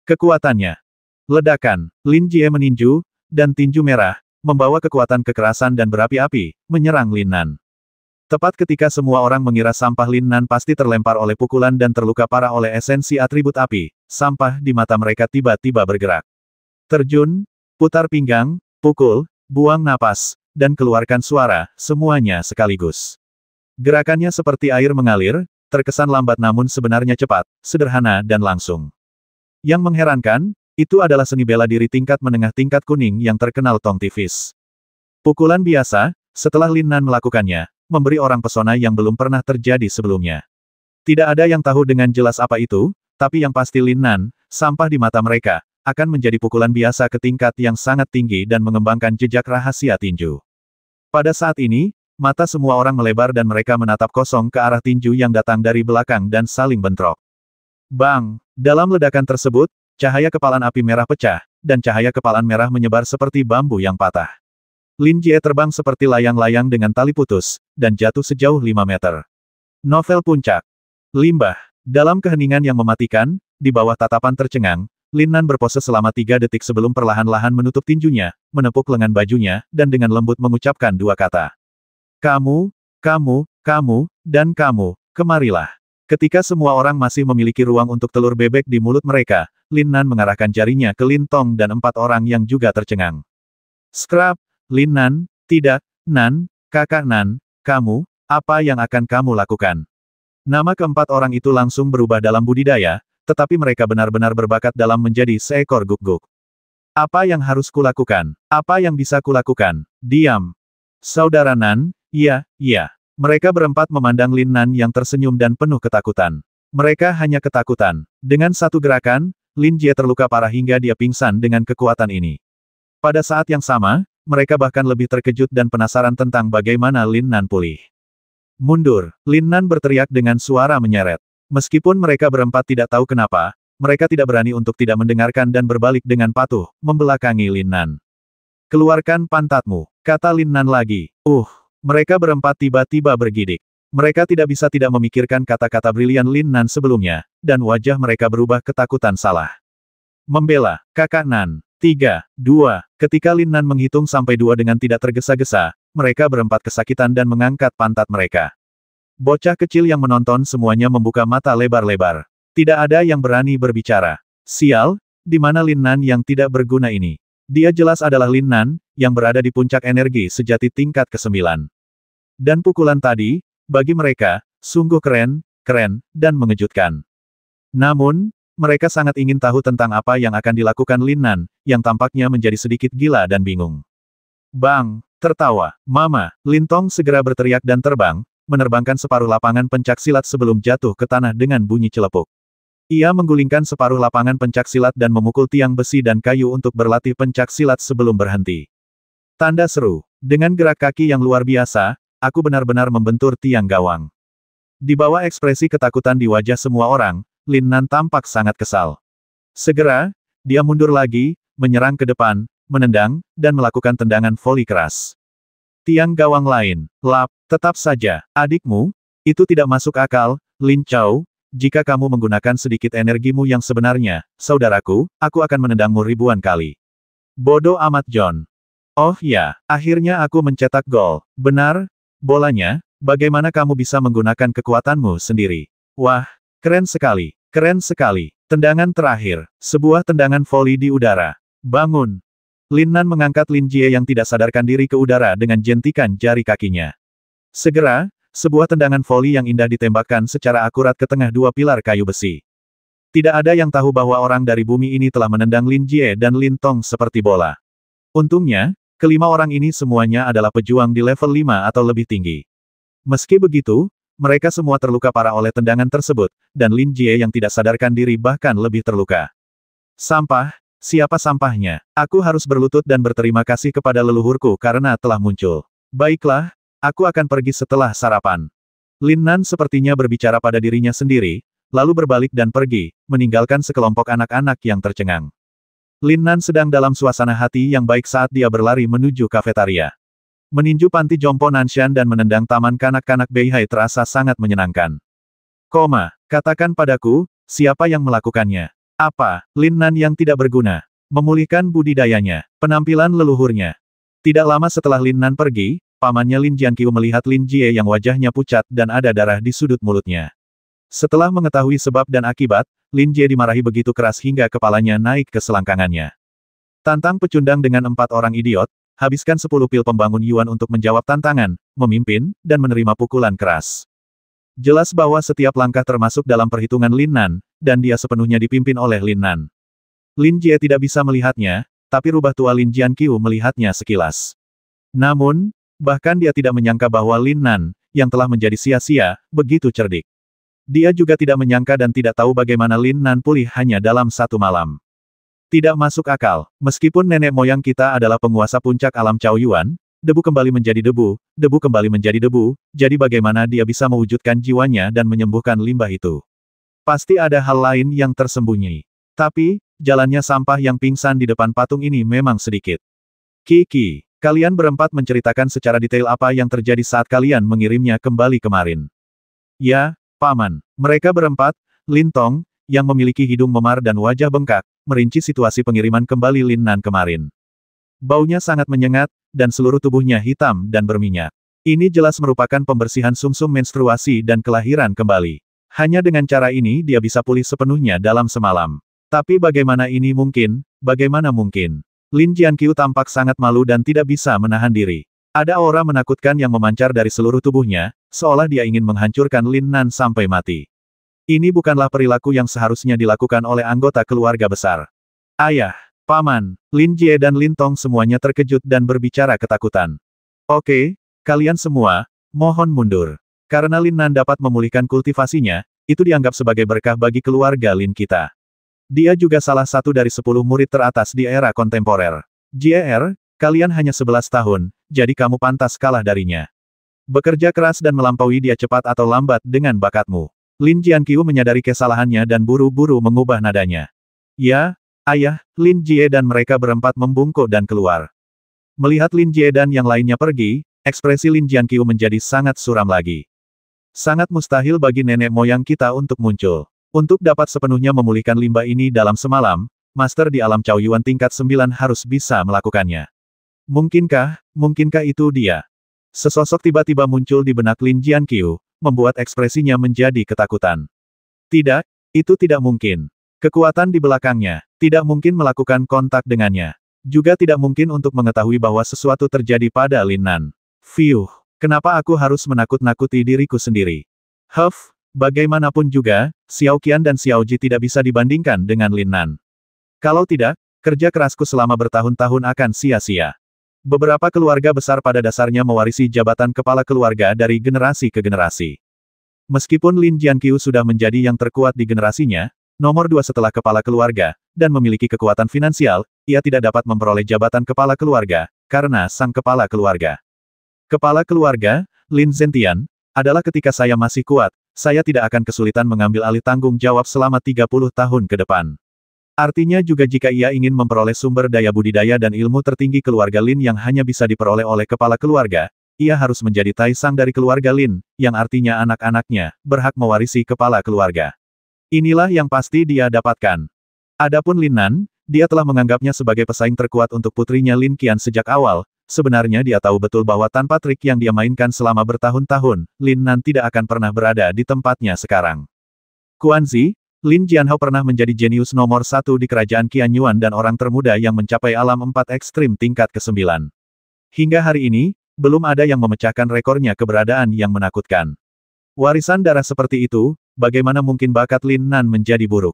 Speaker 1: Kekuatannya. Ledakan, Lin Jie meninju, dan tinju merah, membawa kekuatan kekerasan dan berapi-api, menyerang Lin Nan. Tepat ketika semua orang mengira sampah Lin Nan pasti terlempar oleh pukulan dan terluka parah oleh esensi atribut api, sampah di mata mereka tiba-tiba bergerak. Terjun, putar pinggang, pukul, buang napas, dan keluarkan suara, semuanya sekaligus. Gerakannya seperti air mengalir, terkesan lambat namun sebenarnya cepat, sederhana dan langsung. Yang mengherankan, itu adalah seni bela diri tingkat menengah tingkat kuning yang terkenal Tong Tipis. Pukulan biasa, setelah Lin Nan melakukannya, memberi orang pesona yang belum pernah terjadi sebelumnya. Tidak ada yang tahu dengan jelas apa itu, tapi yang pasti Lin Nan, sampah di mata mereka, akan menjadi pukulan biasa ke tingkat yang sangat tinggi dan mengembangkan jejak rahasia tinju. Pada saat ini, mata semua orang melebar dan mereka menatap kosong ke arah tinju yang datang dari belakang dan saling bentrok. Bang! Dalam ledakan tersebut, cahaya kepalan api merah pecah, dan cahaya kepalan merah menyebar seperti bambu yang patah. Lin Jie terbang seperti layang-layang dengan tali putus, dan jatuh sejauh 5 meter. Novel Puncak. Limbah. Dalam keheningan yang mematikan, di bawah tatapan tercengang, Lin Nan berpose selama 3 detik sebelum perlahan-lahan menutup tinjunya, menepuk lengan bajunya, dan dengan lembut mengucapkan 2 kata. Kamu, dan kamu, kemarilah. Ketika semua orang masih memiliki ruang untuk telur bebek di mulut mereka, Lin Nan mengarahkan jarinya ke Lin Tong dan 4 orang yang juga tercengang. Scrap! Lin Nan, tidak, Nan, kakak Nan, kamu, apa yang akan kamu lakukan? Nama keempat orang itu langsung berubah dalam budidaya, tetapi mereka benar-benar berbakat dalam menjadi seekor guk-guk. Apa yang harus kulakukan? Apa yang bisa kulakukan? Diam. Saudara Nan, iya. Mereka berempat memandang Lin Nan yang tersenyum dan penuh ketakutan. Mereka hanya ketakutan. Dengan satu gerakan, Lin Jie terluka parah hingga dia pingsan dengan kekuatan ini. Pada saat yang sama, mereka bahkan lebih terkejut dan penasaran tentang bagaimana Lin Nan pulih. Mundur! Lin Nan berteriak dengan suara menyeret. Meskipun mereka berempat tidak tahu kenapa, mereka tidak berani untuk tidak mendengarkan dan berbalik dengan patuh, membelakangi Lin Nan. Keluarkan pantatmu, kata Lin Nan lagi. Mereka berempat tiba-tiba bergidik. Mereka tidak bisa tidak memikirkan kata-kata brilian Lin Nan sebelumnya, dan wajah mereka berubah ketakutan salah. Membela, kakak Nan. 3, 2, ketika Lin Nan menghitung sampai 2 dengan tidak tergesa-gesa, mereka berempat kesakitan dan mengangkat pantat mereka. Bocah kecil yang menonton semuanya membuka mata lebar-lebar. Tidak ada yang berani berbicara. Sial, di mana Lin Nan yang tidak berguna ini? Dia jelas adalah Lin Nan, yang berada di puncak energi sejati tingkat ke-9. Dan pukulan tadi, bagi mereka, sungguh keren, dan mengejutkan. Namun, mereka sangat ingin tahu tentang apa yang akan dilakukan Lin Nan, yang tampaknya menjadi sedikit gila dan bingung. Bang! Tertawa. Mama! Lin Tong segera berteriak dan terbang, menerbangkan separuh lapangan pencak silat sebelum jatuh ke tanah dengan bunyi celepuk. Ia menggulingkan separuh lapangan pencak silat dan memukul tiang besi dan kayu untuk berlatih pencak silat sebelum berhenti. Tanda seru. Dengan gerak kaki yang luar biasa, aku benar-benar membentur tiang gawang. Di bawah ekspresi ketakutan di wajah semua orang, Lin Nan tampak sangat kesal. Segera, dia mundur lagi, menyerang ke depan, menendang, dan melakukan tendangan voli keras. Tiang gawang lain, lap, tetap saja, adikmu, itu tidak masuk akal, Lin Chao, jika kamu menggunakan sedikit energimu yang sebenarnya, saudaraku, aku akan menendangmu ribuan kali. Bodoh amat John. Oh ya, akhirnya aku mencetak gol. Benar, bolanya, bagaimana kamu bisa menggunakan kekuatanmu sendiri? Wah, keren sekali. Keren sekali. Tendangan terakhir. Sebuah tendangan voli di udara. Bangun. Lin Nan mengangkat Lin Jie yang tidak sadarkan diri ke udara dengan jentikan jari kakinya. Segera, sebuah tendangan voli yang indah ditembakkan secara akurat ke tengah 2 pilar kayu besi. Tidak ada yang tahu bahwa orang dari bumi ini telah menendang Lin Jie dan Lin Tong seperti bola. Untungnya, kelima orang ini semuanya adalah pejuang di level 5 atau lebih tinggi. Meski begitu, mereka semua terluka parah oleh tendangan tersebut, dan Lin Jie yang tidak sadarkan diri bahkan lebih terluka. Sampah, siapa sampahnya? Aku harus berlutut dan berterima kasih kepada leluhurku karena telah muncul. Baiklah, aku akan pergi setelah sarapan. Lin Nan sepertinya berbicara pada dirinya sendiri, lalu berbalik dan pergi, meninggalkan sekelompok anak-anak yang tercengang. Lin Nan sedang dalam suasana hati yang baik saat dia berlari menuju kafetaria. Meninju panti jompo Nanshan dan menendang taman kanak-kanak Beihai terasa sangat menyenangkan. Katakan padaku, siapa yang melakukannya? Apa, Lin Nan yang tidak berguna? Memulihkan budidayanya, penampilan leluhurnya. Tidak lama setelah Lin Nan pergi, pamannya Lin Jianqiu melihat Lin Jie yang wajahnya pucat dan ada darah di sudut mulutnya. Setelah mengetahui sebab dan akibat, Lin Jie dimarahi begitu keras hingga kepalanya naik ke selangkangannya. Tantang pecundang dengan 4 orang idiot, habiskan 10 pil pembangun Yuan untuk menjawab tantangan, memimpin, dan menerima pukulan keras. Jelas bahwa setiap langkah termasuk dalam perhitungan Lin Nan, dan dia sepenuhnya dipimpin oleh Lin Nan. Lin Jie tidak bisa melihatnya, tapi rubah tua Lin Jianqiu melihatnya sekilas. Namun, bahkan dia tidak menyangka bahwa Lin Nan, yang telah menjadi sia-sia, begitu cerdik. Dia juga tidak menyangka dan tidak tahu bagaimana Lin Nan pulih hanya dalam 1 malam. Tidak masuk akal, meskipun nenek moyang kita adalah penguasa puncak alam Cao Yuan, debu kembali menjadi debu kembali menjadi debu, jadi bagaimana dia bisa mewujudkan jiwanya dan menyembuhkan limbah itu? Pasti ada hal lain yang tersembunyi. Tapi, jalannya sampah yang pingsan di depan patung ini memang sedikit. Kiki, kalian berempat menceritakan secara detail apa yang terjadi saat kalian mengirimnya kembali kemarin. Ya, Paman, mereka berempat, Lin Tong, yang memiliki hidung memar dan wajah bengkak, merinci situasi pengiriman kembali Lin Nan kemarin. Baunya sangat menyengat, dan seluruh tubuhnya hitam dan berminyak. Ini jelas merupakan pembersihan sumsum menstruasi dan kelahiran kembali. Hanya dengan cara ini dia bisa pulih sepenuhnya dalam semalam. Tapi bagaimana ini mungkin? Bagaimana mungkin? Lin Jianqiu tampak sangat malu dan tidak bisa menahan diri. Ada aura menakutkan yang memancar dari seluruh tubuhnya, seolah dia ingin menghancurkan Lin Nan sampai mati. Ini bukanlah perilaku yang seharusnya dilakukan oleh anggota keluarga besar. Ayah, Paman, Lin Jie dan Lin Tong semuanya terkejut dan berbicara ketakutan. Oke, kalian semua, mohon mundur. Karena Lin Nan dapat memulihkan kultivasinya, itu dianggap sebagai berkah bagi keluarga Lin kita. Dia juga salah satu dari 10 murid teratas di era kontemporer. JR, kalian hanya 11 tahun, jadi kamu pantas kalah darinya. Bekerja keras dan melampaui dia cepat atau lambat dengan bakatmu. Lin Jianqiu menyadari kesalahannya dan buru-buru mengubah nadanya. Ya, ayah, Lin Jie dan mereka berempat membungkuk dan keluar. Melihat Lin Jie dan yang lainnya pergi, ekspresi Lin Jianqiu menjadi sangat suram lagi. Sangat mustahil bagi nenek moyang kita untuk muncul. Untuk dapat sepenuhnya memulihkan limbah ini dalam semalam, Master di alam Cao Yuan tingkat 9 harus bisa melakukannya. Mungkinkah itu dia? Sesosok tiba-tiba muncul di benak Lin Jianqiu, membuat ekspresinya menjadi ketakutan. Tidak, itu tidak mungkin. Kekuatan di belakangnya, tidak mungkin melakukan kontak dengannya. Juga tidak mungkin untuk mengetahui bahwa sesuatu terjadi pada Lin Nan. Fiuh, kenapa aku harus menakut-nakuti diriku sendiri? Huff, bagaimanapun juga, Xiao Qian dan Xiao Ji tidak bisa dibandingkan dengan Lin Nan. Kalau tidak, kerja kerasku selama bertahun-tahun akan sia-sia. Beberapa keluarga besar pada dasarnya mewarisi jabatan kepala keluarga dari generasi ke generasi. Meskipun Lin Jianqiu sudah menjadi yang terkuat di generasinya, nomor 2 setelah kepala keluarga, dan memiliki kekuatan finansial, ia tidak dapat memperoleh jabatan kepala keluarga, karena sang kepala keluarga. Kepala keluarga, Lin Zentian, adalah ketika saya masih kuat, saya tidak akan kesulitan mengambil alih tanggung jawab selama 30 tahun ke depan. Artinya juga jika ia ingin memperoleh sumber daya budidaya dan ilmu tertinggi keluarga Lin yang hanya bisa diperoleh oleh kepala keluarga, ia harus menjadi taisang dari keluarga Lin, yang artinya anak-anaknya, berhak mewarisi kepala keluarga. Inilah yang pasti dia dapatkan. Adapun Lin Nan, dia telah menganggapnya sebagai pesaing terkuat untuk putrinya Lin Qian sejak awal, sebenarnya dia tahu betul bahwa tanpa trik yang dia mainkan selama bertahun-tahun, Lin Nan tidak akan pernah berada di tempatnya sekarang. Kuanzi, Lin Jianhao pernah menjadi jenius nomor 1 di kerajaan Qianyuan dan orang termuda yang mencapai alam 4 ekstrim tingkat ke-9. Hingga hari ini, belum ada yang memecahkan rekornya keberadaan yang menakutkan. Warisan darah seperti itu, bagaimana mungkin bakat Lin Nan menjadi buruk?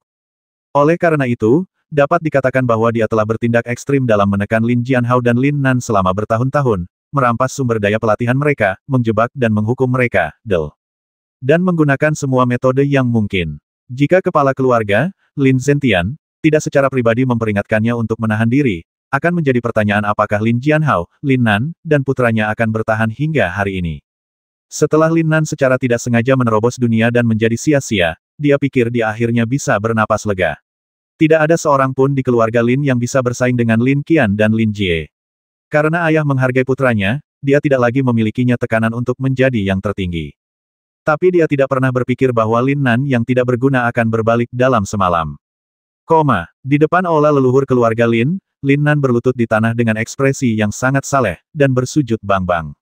Speaker 1: Oleh karena itu, dapat dikatakan bahwa dia telah bertindak ekstrim dalam menekan Lin Jianhao dan Lin Nan selama bertahun-tahun, merampas sumber daya pelatihan mereka, menjebak dan menghukum mereka, dan menggunakan semua metode yang mungkin. Jika kepala keluarga, Lin Zentian, tidak secara pribadi memperingatkannya untuk menahan diri, akan menjadi pertanyaan apakah Lin Jianhao, Lin Nan, dan putranya akan bertahan hingga hari ini. Setelah Lin Nan secara tidak sengaja menerobos dunia dan menjadi sia-sia, dia pikir dia akhirnya bisa bernapas lega. Tidak ada seorang pun di keluarga Lin yang bisa bersaing dengan Lin Qian dan Lin Jie. Karena ayah menghargai putranya, dia tidak lagi memilikinya tekanan untuk menjadi yang tertinggi. Tapi dia tidak pernah berpikir bahwa Lin Nan yang tidak berguna akan berbalik dalam semalam. Di depan aula leluhur keluarga Lin, Lin Nan berlutut di tanah dengan ekspresi yang sangat saleh, dan bersujud bang-bang.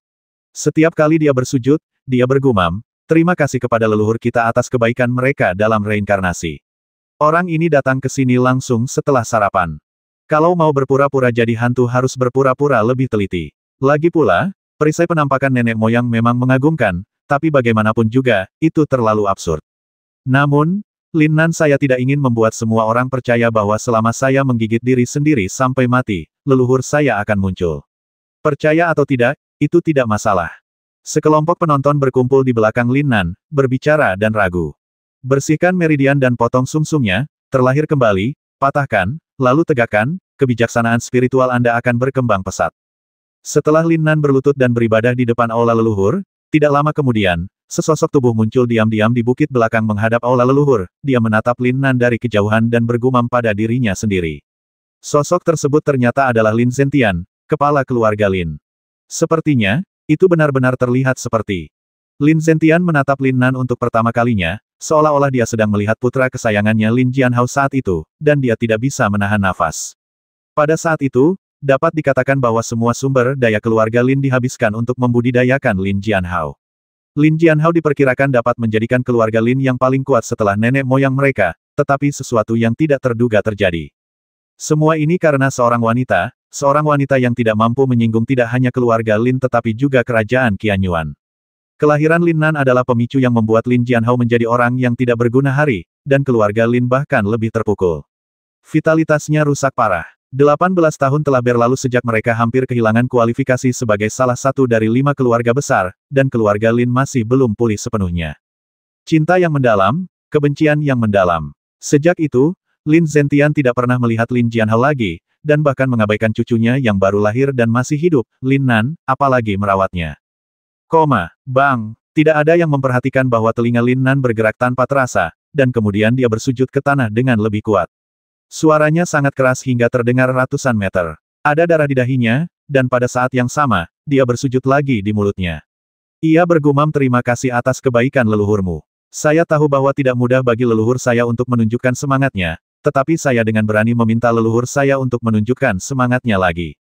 Speaker 1: Setiap kali dia bersujud, dia bergumam, terima kasih kepada leluhur kita atas kebaikan mereka dalam reinkarnasi. Orang ini datang ke sini langsung setelah sarapan. Kalau mau berpura-pura jadi hantu harus berpura-pura lebih teliti. Lagi pula, perisai penampakan nenek moyang memang mengagumkan, tapi bagaimanapun juga, itu terlalu absurd. Namun, Lin Nan, saya tidak ingin membuat semua orang percaya bahwa selama saya menggigit diri sendiri sampai mati, leluhur saya akan muncul. Percaya atau tidak, itu tidak masalah. Sekelompok penonton berkumpul di belakang Lin Nan, berbicara dan ragu. Bersihkan meridian dan potong sumsumnya, terlahir kembali, patahkan, lalu tegakkan, kebijaksanaan spiritual Anda akan berkembang pesat. Setelah Lin Nan berlutut dan beribadah di depan aula leluhur, tidak lama kemudian, sesosok tubuh muncul diam-diam di bukit belakang menghadap aula leluhur. Dia menatap Lin Nan dari kejauhan dan bergumam pada dirinya sendiri. Sosok tersebut ternyata adalah Lin Zentian, kepala keluarga Lin. Sepertinya, itu benar-benar terlihat seperti. Lin Zentian menatap Lin Nan untuk pertama kalinya, seolah-olah dia sedang melihat putra kesayangannya Lin Jianhao saat itu, dan dia tidak bisa menahan nafas. Pada saat itu, dapat dikatakan bahwa semua sumber daya keluarga Lin dihabiskan untuk membudidayakan Lin Jianhao. Lin Jianhao diperkirakan dapat menjadikan keluarga Lin yang paling kuat setelah nenek moyang mereka, tetapi sesuatu yang tidak terduga terjadi. Semua ini karena seorang wanita yang tidak mampu menyinggung tidak hanya keluarga Lin tetapi juga kerajaan Qianyuan. Kelahiran Lin Nan adalah pemicu yang membuat Lin Jianhao menjadi orang yang tidak berguna hari, dan keluarga Lin bahkan lebih terpukul. Vitalitasnya rusak parah. 18 tahun telah berlalu sejak mereka hampir kehilangan kualifikasi sebagai salah satu dari 5 keluarga besar, dan keluarga Lin masih belum pulih sepenuhnya. Cinta yang mendalam, kebencian yang mendalam. Sejak itu, Lin Zentian tidak pernah melihat Lin Jianhao lagi, dan bahkan mengabaikan cucunya yang baru lahir dan masih hidup, Lin Nan, apalagi merawatnya. Bang, tidak ada yang memperhatikan bahwa telinga Lin Nan bergerak tanpa terasa, dan kemudian dia bersujud ke tanah dengan lebih kuat. Suaranya sangat keras hingga terdengar ratusan meter. Ada darah di dahinya, dan pada saat yang sama, dia bersujud lagi di mulutnya. Ia bergumam terima kasih atas kebaikan leluhurmu. Saya tahu bahwa tidak mudah bagi leluhur saya untuk menunjukkan semangatnya, tetapi saya dengan berani meminta leluhur saya untuk menunjukkan semangatnya lagi.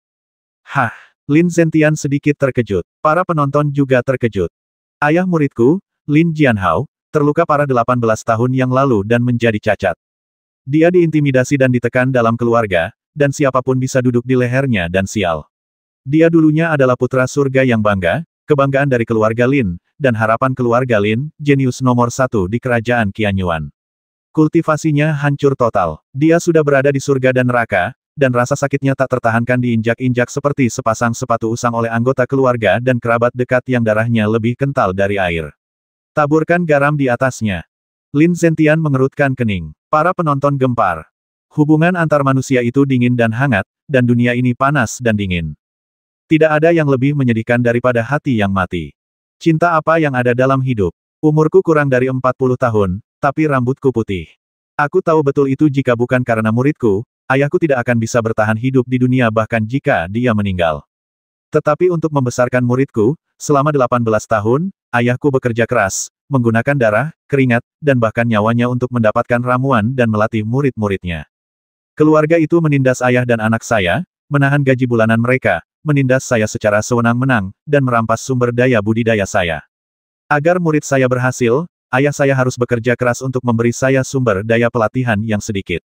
Speaker 1: Hah, Lin Zentian sedikit terkejut. Para penonton juga terkejut. Ayah muridku, Lin Jianhao, terluka parah 18 tahun yang lalu dan menjadi cacat. Dia diintimidasi dan ditekan dalam keluarga, dan siapapun bisa duduk di lehernya dan sial. Dia dulunya adalah putra surga yang bangga, kebanggaan dari keluarga Lin, dan harapan keluarga Lin, jenius nomor 1 di kerajaan Qianyuan. Kultivasinya hancur total. Dia sudah berada di surga dan neraka, dan rasa sakitnya tak tertahankan diinjak-injak seperti sepasang sepatu usang oleh anggota keluarga dan kerabat dekat yang darahnya lebih kental dari air. Taburkan garam di atasnya. Lin Zentian mengerutkan kening. Para penonton gempar. Hubungan antar manusia itu dingin dan hangat, dan dunia ini panas dan dingin. Tidak ada yang lebih menyedihkan daripada hati yang mati. Cinta apa yang ada dalam hidup? Umurku kurang dari 40 tahun, tapi rambutku putih. Aku tahu betul itu jika bukan karena muridku, ayahku tidak akan bisa bertahan hidup di dunia bahkan jika dia meninggal. Tetapi untuk membesarkan muridku, selama 18 tahun, ayahku bekerja keras, menggunakan darah, keringat, dan bahkan nyawanya untuk mendapatkan ramuan dan melatih murid-muridnya. Keluarga itu menindas ayah dan anak saya, menahan gaji bulanan mereka, menindas saya secara sewenang-wenang, dan merampas sumber daya budidaya saya. Agar murid saya berhasil, ayah saya harus bekerja keras untuk memberi saya sumber daya pelatihan yang sedikit.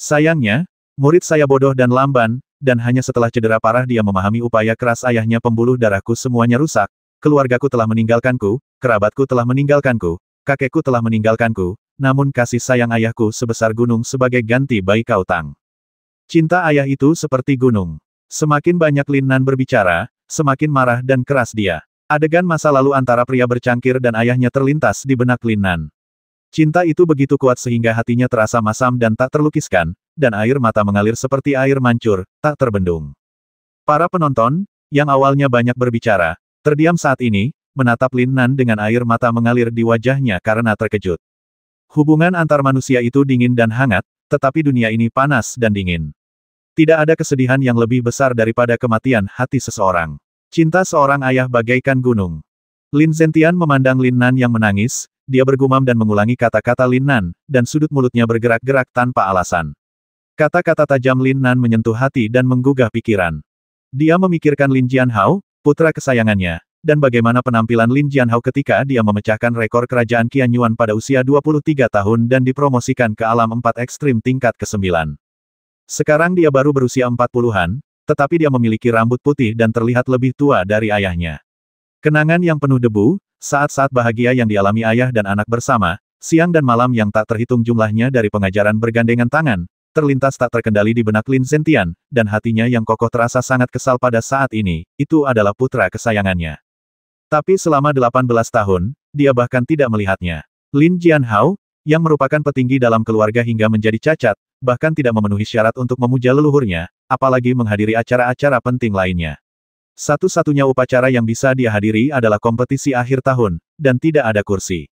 Speaker 1: Sayangnya, murid saya bodoh dan lamban, dan hanya setelah cedera parah dia memahami upaya keras ayahnya. Pembuluh darahku semuanya rusak, keluargaku telah meninggalkanku, kerabatku telah meninggalkanku, kakekku telah meninggalkanku, namun kasih sayang ayahku sebesar gunung sebagai ganti baik kautang. Cinta ayah itu seperti gunung. Semakin banyak Lin Nan berbicara, semakin marah dan keras dia. Adegan masa lalu antara pria bercangkir dan ayahnya terlintas di benak Lin Nan. Cinta itu begitu kuat sehingga hatinya terasa masam dan tak terlukiskan, dan air mata mengalir seperti air mancur, tak terbendung. Para penonton, yang awalnya banyak berbicara, terdiam saat ini, menatap Lin Nan dengan air mata mengalir di wajahnya karena terkejut. Hubungan antar manusia itu dingin dan hangat, tetapi dunia ini panas dan dingin. Tidak ada kesedihan yang lebih besar daripada kematian hati seseorang. Cinta seorang ayah bagaikan gunung. Lin Zentian memandang Lin Nan yang menangis, dia bergumam dan mengulangi kata-kata Lin Nan, dan sudut mulutnya bergerak-gerak tanpa alasan. Kata-kata tajam Lin Nan menyentuh hati dan menggugah pikiran. Dia memikirkan Lin Jianhao, putra kesayangannya, dan bagaimana penampilan Lin Jianhao ketika dia memecahkan rekor kerajaan Qianyuan pada usia 23 tahun dan dipromosikan ke alam 4 ekstrim tingkat ke-9. Sekarang dia baru berusia 40-an, tetapi dia memiliki rambut putih dan terlihat lebih tua dari ayahnya. Kenangan yang penuh debu, saat-saat bahagia yang dialami ayah dan anak bersama, siang dan malam yang tak terhitung jumlahnya dari pengajaran bergandengan tangan, terlintas tak terkendali di benak Lin Zentian, dan hatinya yang kokoh terasa sangat kesal pada saat ini, itu adalah putra kesayangannya. Tapi selama 18 tahun, dia bahkan tidak melihatnya. Lin Jianhao, yang merupakan petinggi dalam keluarga hingga menjadi cacat, bahkan tidak memenuhi syarat untuk memuja leluhurnya, apalagi menghadiri acara-acara penting lainnya. Satu-satunya upacara yang bisa dia hadiri adalah kompetisi akhir tahun, dan tidak ada kursi.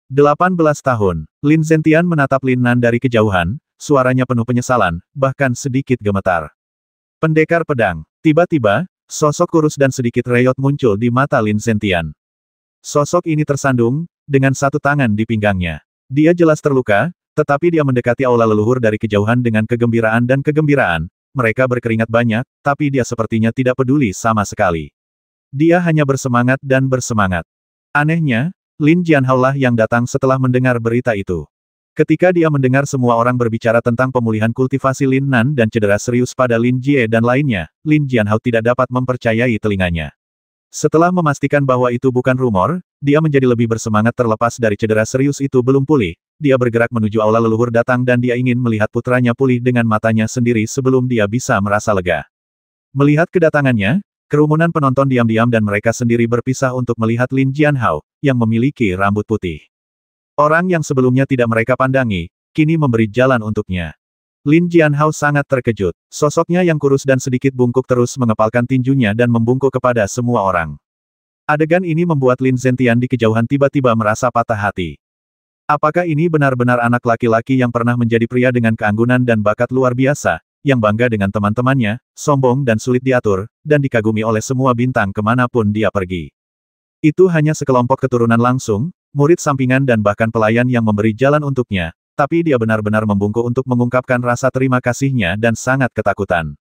Speaker 1: 18 tahun, Lin Zentian menatap Lin Nan dari kejauhan, suaranya penuh penyesalan, bahkan sedikit gemetar. Pendekar pedang. Tiba-tiba, sosok kurus dan sedikit reyot muncul di mata Lin Zentian. Sosok ini tersandung, dengan satu tangan di pinggangnya. Dia jelas terluka, tetapi dia mendekati aula leluhur dari kejauhan dengan kegembiraan dan kegembiraan. Mereka berkeringat banyak, tapi dia sepertinya tidak peduli sama sekali. Dia hanya bersemangat dan bersemangat. Anehnya, Lin Jianhao lah yang datang setelah mendengar berita itu. Ketika dia mendengar semua orang berbicara tentang pemulihan kultivasi Lin Nan dan cedera serius pada Lin Jie dan lainnya, Lin Jianhao tidak dapat mempercayai telinganya. Setelah memastikan bahwa itu bukan rumor, dia menjadi lebih bersemangat terlepas dari cedera serius itu belum pulih. Dia bergerak menuju aula leluhur datang dan dia ingin melihat putranya pulih dengan matanya sendiri sebelum dia bisa merasa lega. Melihat kedatangannya, kerumunan penonton diam-diam dan mereka sendiri berpisah untuk melihat Lin Jianhao, yang memiliki rambut putih. Orang yang sebelumnya tidak mereka pandangi, kini memberi jalan untuknya. Lin Jianhao sangat terkejut. Sosoknya yang kurus dan sedikit bungkuk terus mengepalkan tinjunya dan membungkuk kepada semua orang. Adegan ini membuat Lin Zentian di kejauhan tiba-tiba merasa patah hati. Apakah ini benar-benar anak laki-laki yang pernah menjadi pria dengan keanggunan dan bakat luar biasa, yang bangga dengan teman-temannya, sombong dan sulit diatur, dan dikagumi oleh semua bintang kemanapun dia pergi? Itu hanya sekelompok keturunan langsung, murid sampingan dan bahkan pelayan yang memberi jalan untuknya, tapi dia benar-benar membungkuk untuk mengungkapkan rasa terima kasihnya dan sangat ketakutan.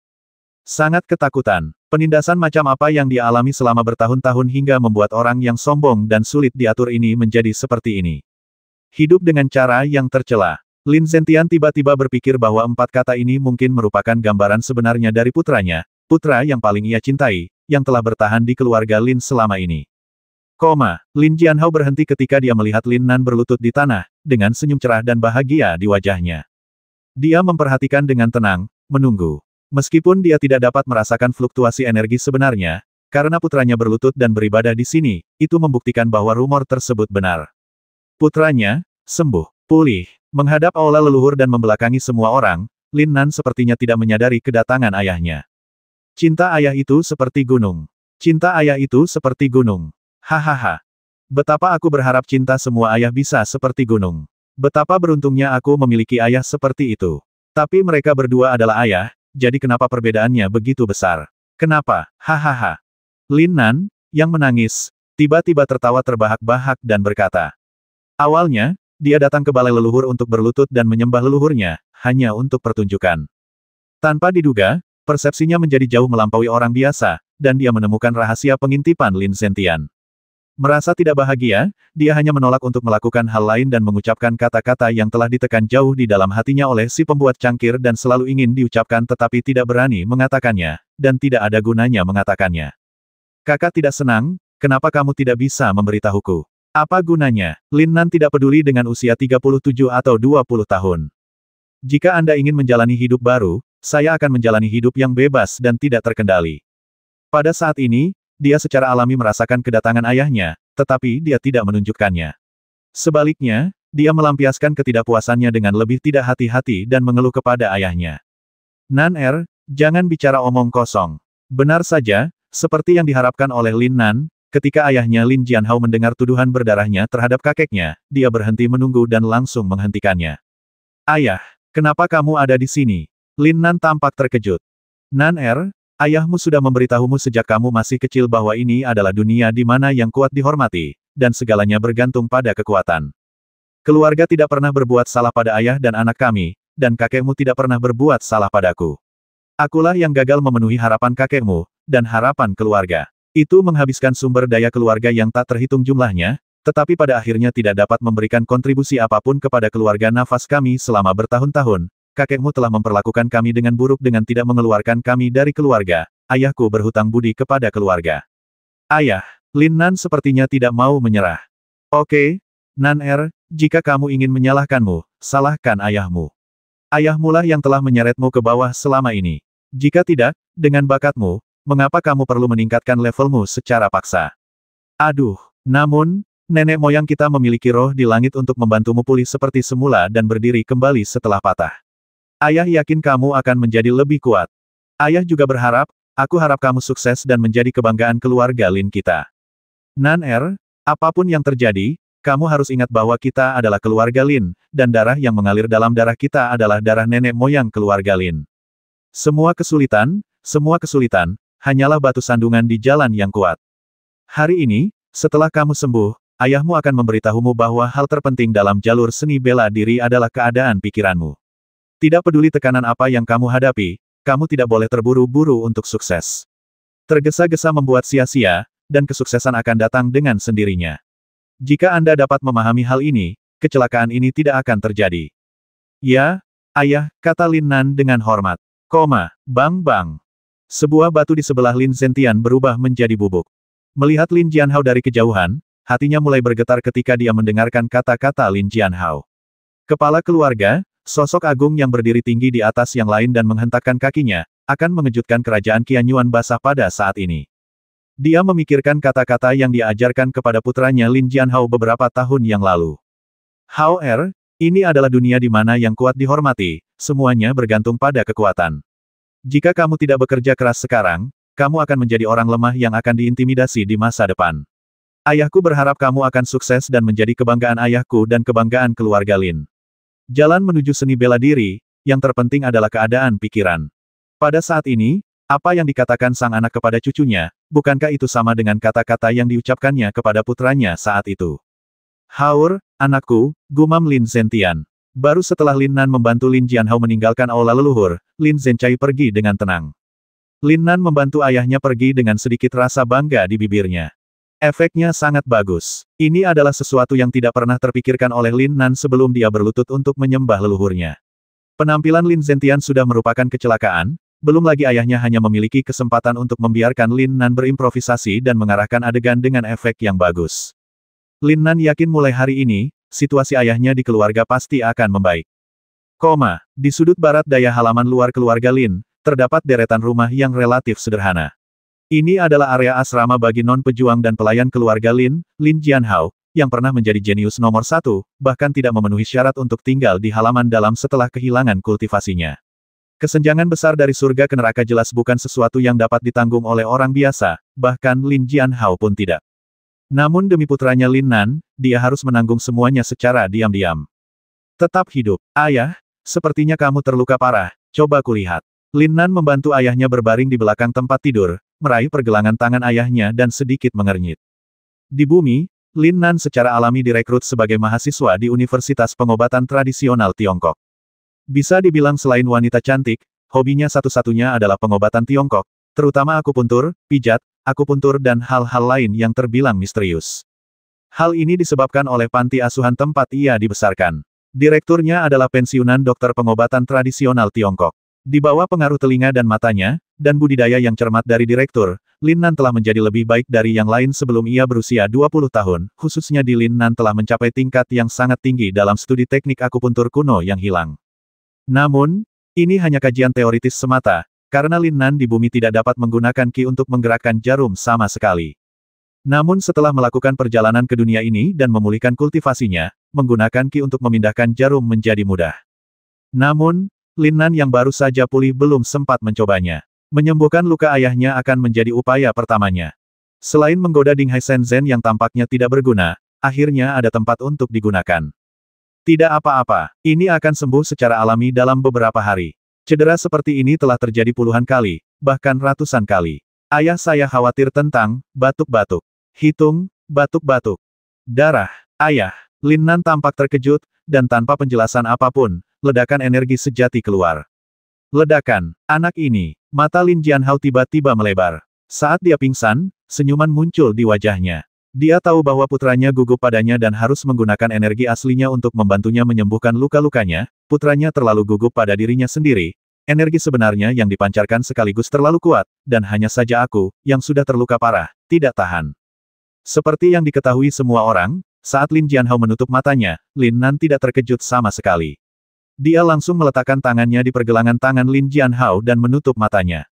Speaker 1: Sangat ketakutan. Penindasan macam apa yang dia alami selama bertahun-tahun hingga membuat orang yang sombong dan sulit diatur ini menjadi seperti ini. Hidup dengan cara yang tercela. Lin Zentian tiba-tiba berpikir bahwa 4 kata ini mungkin merupakan gambaran sebenarnya dari putranya, putra yang paling ia cintai, yang telah bertahan di keluarga Lin selama ini. Lin Jianhao berhenti ketika dia melihat Lin Nan berlutut di tanah, dengan senyum cerah dan bahagia di wajahnya. Dia memperhatikan dengan tenang, menunggu. Meskipun dia tidak dapat merasakan fluktuasi energi sebenarnya, karena putranya berlutut dan beribadah di sini, itu membuktikan bahwa rumor tersebut benar. Putranya, sembuh, pulih, menghadap aula leluhur dan membelakangi semua orang, Lin Nan sepertinya tidak menyadari kedatangan ayahnya. Cinta ayah itu seperti gunung. Cinta ayah itu seperti gunung. Hahaha. Betapa aku berharap cinta semua ayah bisa seperti gunung. Betapa beruntungnya aku memiliki ayah seperti itu. Tapi mereka berdua adalah ayah, jadi kenapa perbedaannya begitu besar? Kenapa? Hahaha. Lin Nan, yang menangis, tiba-tiba tertawa terbahak-bahak dan berkata. Awalnya, dia datang ke balai leluhur untuk berlutut dan menyembah leluhurnya, hanya untuk pertunjukan. Tanpa diduga, persepsinya menjadi jauh melampaui orang biasa, dan dia menemukan rahasia pengintipan Lin Zentian. Merasa tidak bahagia, dia hanya menolak untuk melakukan hal lain dan mengucapkan kata-kata yang telah ditekan jauh di dalam hatinya oleh si pembuat cangkir dan selalu ingin diucapkan tetapi tidak berani mengatakannya, dan tidak ada gunanya mengatakannya. Kakak tidak senang, kenapa kamu tidak bisa memberitahuku? Apa gunanya? Lin Nan tidak peduli dengan usia 37 atau 20 tahun. Jika Anda ingin menjalani hidup baru, saya akan menjalani hidup yang bebas dan tidak terkendali. Pada saat ini, dia secara alami merasakan kedatangan ayahnya, tetapi dia tidak menunjukkannya. Sebaliknya, dia melampiaskan ketidakpuasannya dengan lebih tidak hati-hati dan mengeluh kepada ayahnya. Nan jangan bicara omong kosong. Benar saja, seperti yang diharapkan oleh Lin Nan, ketika ayahnya Lin Jianhao mendengar tuduhan berdarahnya terhadap kakeknya, dia berhenti menunggu dan langsung menghentikannya. Ayah, kenapa kamu ada di sini? Lin Nan tampak terkejut. Nan ayahmu sudah memberitahumu sejak kamu masih kecil bahwa ini adalah dunia di mana yang kuat dihormati, dan segalanya bergantung pada kekuatan. Keluarga tidak pernah berbuat salah pada ayah dan anak kami, dan kakekmu tidak pernah berbuat salah padaku. Akulah yang gagal memenuhi harapan kakekmu, dan harapan keluarga. Itu menghabiskan sumber daya keluarga yang tak terhitung jumlahnya, tetapi pada akhirnya tidak dapat memberikan kontribusi apapun kepada keluarga nafas kami selama bertahun-tahun. Kakekmu telah memperlakukan kami dengan buruk dengan tidak mengeluarkan kami dari keluarga. Ayahku berhutang budi kepada keluarga. Ayah, Lin Nan sepertinya tidak mau menyerah. Oke, Nan jika kamu ingin menyalahkanmu, salahkan ayahmu. Ayahmulah yang telah menyeretmu ke bawah selama ini. Jika tidak, dengan bakatmu, mengapa kamu perlu meningkatkan levelmu secara paksa? Aduh, namun, nenek moyang kita memiliki roh di langit untuk membantumu pulih seperti semula dan berdiri kembali setelah patah. Ayah yakin kamu akan menjadi lebih kuat. Ayah juga berharap, aku harap kamu sukses dan menjadi kebanggaan keluarga Lin kita. Nan apapun yang terjadi, kamu harus ingat bahwa kita adalah keluarga Lin, dan darah yang mengalir dalam darah kita adalah darah nenek moyang keluarga Lin. Semua kesulitan, hanyalah batu sandungan di jalan yang kuat. Hari ini, setelah kamu sembuh, ayahmu akan memberitahumu bahwa hal terpenting dalam jalur seni bela diri adalah keadaan pikiranmu. Tidak peduli tekanan apa yang kamu hadapi, kamu tidak boleh terburu-buru untuk sukses. Tergesa-gesa membuat sia-sia, dan kesuksesan akan datang dengan sendirinya. Jika Anda dapat memahami hal ini, kecelakaan ini tidak akan terjadi. Ya, ayah, kata Lin Nan dengan hormat. Bang. Sebuah batu di sebelah Lin Zentian berubah menjadi bubuk. Melihat Lin Jianhao dari kejauhan, hatinya mulai bergetar ketika dia mendengarkan kata-kata Lin Jianhao. Kepala keluarga, sosok agung yang berdiri tinggi di atas yang lain dan menghentakkan kakinya, akan mengejutkan kerajaan Qianyuan basah pada saat ini. Dia memikirkan kata-kata yang dia ajarkan kepada putranya Lin Jianhao beberapa tahun yang lalu. Hao ini adalah dunia di mana yang kuat dihormati, semuanya bergantung pada kekuatan. Jika kamu tidak bekerja keras sekarang, kamu akan menjadi orang lemah yang akan diintimidasi di masa depan. Ayahku berharap kamu akan sukses dan menjadi kebanggaan ayahku dan kebanggaan keluarga Lin. Jalan menuju seni bela diri, yang terpenting adalah keadaan pikiran. Pada saat ini, apa yang dikatakan sang anak kepada cucunya, bukankah itu sama dengan kata-kata yang diucapkannya kepada putranya saat itu? Haur, anakku, gumam Lin Zentian. Baru setelah Lin Nan membantu Lin Jianhao meninggalkan aula leluhur, Lin Zhenchai pergi dengan tenang. Lin Nan membantu ayahnya pergi dengan sedikit rasa bangga di bibirnya. Efeknya sangat bagus. Ini adalah sesuatu yang tidak pernah terpikirkan oleh Lin Nan sebelum dia berlutut untuk menyembah leluhurnya. Penampilan Lin Zentian sudah merupakan kecelakaan, belum lagi ayahnya hanya memiliki kesempatan untuk membiarkan Lin Nan berimprovisasi dan mengarahkan adegan dengan efek yang bagus. Lin Nan yakin mulai hari ini, situasi ayahnya di keluarga pasti akan membaik. Di sudut barat daya halaman luar keluarga Lin, terdapat deretan rumah yang relatif sederhana. Ini adalah area asrama bagi non-pejuang dan pelayan keluarga Lin Jianhao, yang pernah menjadi jenius nomor 1, bahkan tidak memenuhi syarat untuk tinggal di halaman dalam setelah kehilangan kultivasinya. Kesenjangan besar dari surga ke neraka jelas bukan sesuatu yang dapat ditanggung oleh orang biasa, bahkan Lin Jianhao pun tidak. Namun demi putranya Lin Nan, dia harus menanggung semuanya secara diam-diam. Tetap hidup. Ayah, sepertinya kamu terluka parah, coba kulihat. Lin Nan membantu ayahnya berbaring di belakang tempat tidur, meraih pergelangan tangan ayahnya dan sedikit mengernyit. Di bumi, Lin Nan secara alami direkrut sebagai mahasiswa di Universitas Pengobatan Tradisional Tiongkok. Bisa dibilang selain wanita cantik, hobinya satu-satunya adalah pengobatan Tiongkok, terutama akupuntur, pijat, akupuntur dan hal-hal lain yang terbilang misterius. Hal ini disebabkan oleh panti asuhan tempat ia dibesarkan. Direkturnya adalah pensiunan dokter pengobatan tradisional Tiongkok. Di bawah pengaruh telinga dan matanya, dan budidaya yang cermat dari direktur, Lin Nan telah menjadi lebih baik dari yang lain sebelum ia berusia 20 tahun, khususnya di Lin Nan telah mencapai tingkat yang sangat tinggi dalam studi teknik akupuntur kuno yang hilang. Namun, ini hanya kajian teoritis semata, karena Lin Nan di bumi tidak dapat menggunakan Qi untuk menggerakkan jarum sama sekali. Namun setelah melakukan perjalanan ke dunia ini dan memulihkan kultivasinya, menggunakan Qi untuk memindahkan jarum menjadi mudah. Namun, Lin Nan yang baru saja pulih belum sempat mencobanya. Menyembuhkan luka ayahnya akan menjadi upaya pertamanya. Selain menggoda Ding Hai Shenzhen yang tampaknya tidak berguna, akhirnya ada tempat untuk digunakan. Tidak apa-apa, ini akan sembuh secara alami dalam beberapa hari. Cedera seperti ini telah terjadi puluhan kali, bahkan ratusan kali. Ayah saya khawatir tentang batuk-batuk. Hitung, batuk-batuk. Darah. Ayah. Lin Nan tampak terkejut, dan tanpa penjelasan apapun, ledakan energi sejati keluar. Ledakan. Anak ini. Mata Lin Jianhao tiba-tiba melebar. Saat dia pingsan, senyuman muncul di wajahnya. Dia tahu bahwa putranya gugup padanya dan harus menggunakan energi aslinya untuk membantunya menyembuhkan luka-lukanya. Putranya terlalu gugup pada dirinya sendiri. Energi sebenarnya yang dipancarkan sekaligus terlalu kuat, dan hanya saja aku, yang sudah terluka parah, tidak tahan. Seperti yang diketahui semua orang, saat Lin Jianhao menutup matanya, Lin Nan tidak terkejut sama sekali. Dia langsung meletakkan tangannya di pergelangan tangan Lin Jianhao dan menutup matanya.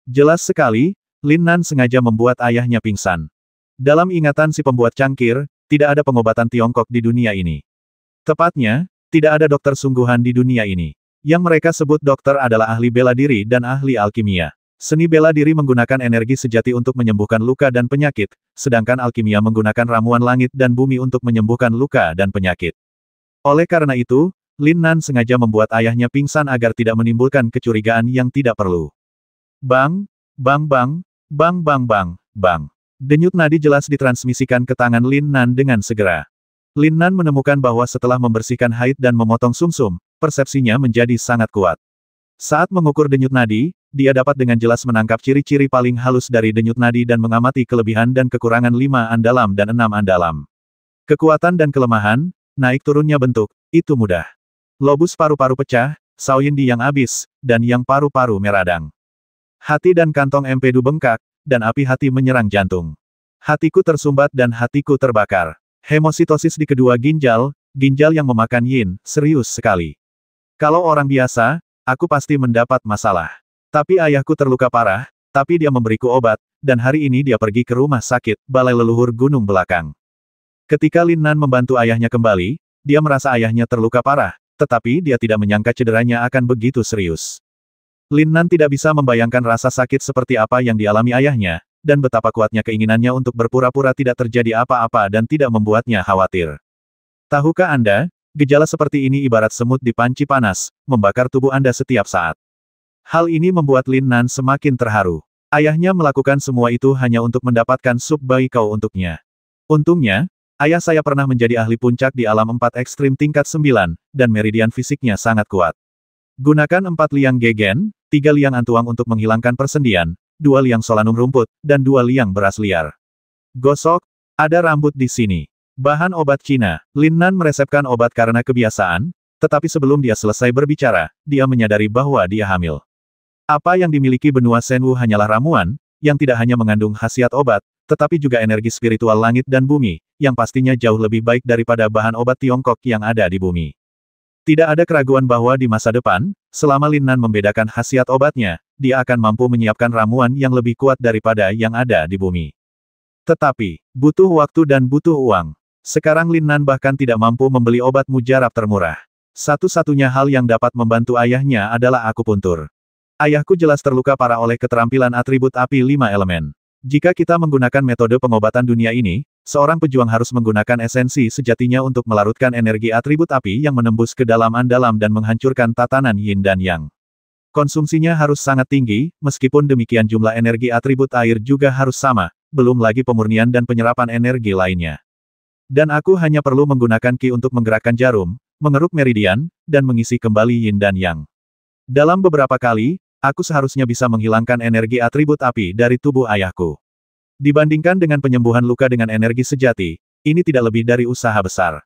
Speaker 1: Jelas sekali, Lin Nan sengaja membuat ayahnya pingsan. Dalam ingatan si pembuat cangkir, tidak ada pengobatan Tiongkok di dunia ini. Tepatnya, tidak ada dokter sungguhan di dunia ini. Yang mereka sebut dokter adalah ahli bela diri dan ahli alkimia. Seni bela diri menggunakan energi sejati untuk menyembuhkan luka dan penyakit, sedangkan alkimia menggunakan ramuan langit dan bumi untuk menyembuhkan luka dan penyakit. Oleh karena itu, Lin Nan sengaja membuat ayahnya pingsan agar tidak menimbulkan kecurigaan yang tidak perlu. Bang, bang bang, bang bang bang, bang. Denyut nadi jelas ditransmisikan ke tangan Lin Nan dengan segera. Lin Nan menemukan bahwa setelah membersihkan haid dan memotong sumsum, persepsinya menjadi sangat kuat. Saat mengukur denyut nadi, dia dapat dengan jelas menangkap ciri-ciri paling halus dari denyut nadi dan mengamati kelebihan dan kekurangan 5 andalam dan 6 andalam. Kekuatan dan kelemahan, naik turunnya bentuk, itu mudah. Lobus paru-paru pecah, Shaoyindi yang abis, dan yang paru-paru meradang. Hati dan kantong empedu bengkak, dan api hati menyerang jantung. Hatiku tersumbat dan hatiku terbakar. Hemositosis di kedua ginjal, ginjal yang memakan yin, serius sekali. Kalau orang biasa, aku pasti mendapat masalah. Tapi ayahku terluka parah, tapi dia memberiku obat, dan hari ini dia pergi ke rumah sakit, balai leluhur gunung belakang. Ketika Lin Nan membantu ayahnya kembali, dia merasa ayahnya terluka parah, tetapi dia tidak menyangka cederanya akan begitu serius. Lin Nan tidak bisa membayangkan rasa sakit seperti apa yang dialami ayahnya, dan betapa kuatnya keinginannya untuk berpura-pura tidak terjadi apa-apa dan tidak membuatnya khawatir. Tahukah Anda, gejala seperti ini ibarat semut di panci panas, membakar tubuh Anda setiap saat. Hal ini membuat Lin Nan semakin terharu. Ayahnya melakukan semua itu hanya untuk mendapatkan sup baikau untuknya. Untungnya, ayah saya pernah menjadi ahli puncak di alam 4 ekstrim tingkat 9, dan meridian fisiknya sangat kuat. Gunakan 4 liang gegen, 3 liang antuang untuk menghilangkan persendian, 2 liang solanum rumput, dan 2 liang beras liar. Gosok, ada rambut di sini. Bahan obat Cina. Lin Nan meresepkan obat karena kebiasaan, tetapi sebelum dia selesai berbicara, dia menyadari bahwa dia hamil. Apa yang dimiliki benua Shenwu hanyalah ramuan, yang tidak hanya mengandung khasiat obat, tetapi juga energi spiritual langit dan bumi, yang pastinya jauh lebih baik daripada bahan obat Tiongkok yang ada di bumi. Tidak ada keraguan bahwa di masa depan, selama Lin Nan membedakan khasiat obatnya, dia akan mampu menyiapkan ramuan yang lebih kuat daripada yang ada di bumi. Tetapi, butuh waktu dan butuh uang. Sekarang Lin Nan bahkan tidak mampu membeli obat mujarab termurah. Satu-satunya hal yang dapat membantu ayahnya adalah akupuntur. Ayahku jelas terluka parah oleh keterampilan atribut api 5 elemen. Jika kita menggunakan metode pengobatan dunia ini, seorang pejuang harus menggunakan esensi sejatinya untuk melarutkan energi atribut api yang menembus ke dalam andalam dan menghancurkan tatanan yin dan yang. Konsumsinya harus sangat tinggi, meskipun demikian jumlah energi atribut air juga harus sama, belum lagi pemurnian dan penyerapan energi lainnya. Dan aku hanya perlu menggunakan ki untuk menggerakkan jarum, mengeruk meridian, dan mengisi kembali yin dan yang. Dalam beberapa kali, aku seharusnya bisa menghilangkan energi atribut api dari tubuh ayahku. Dibandingkan dengan penyembuhan luka dengan energi sejati, ini tidak lebih dari usaha besar.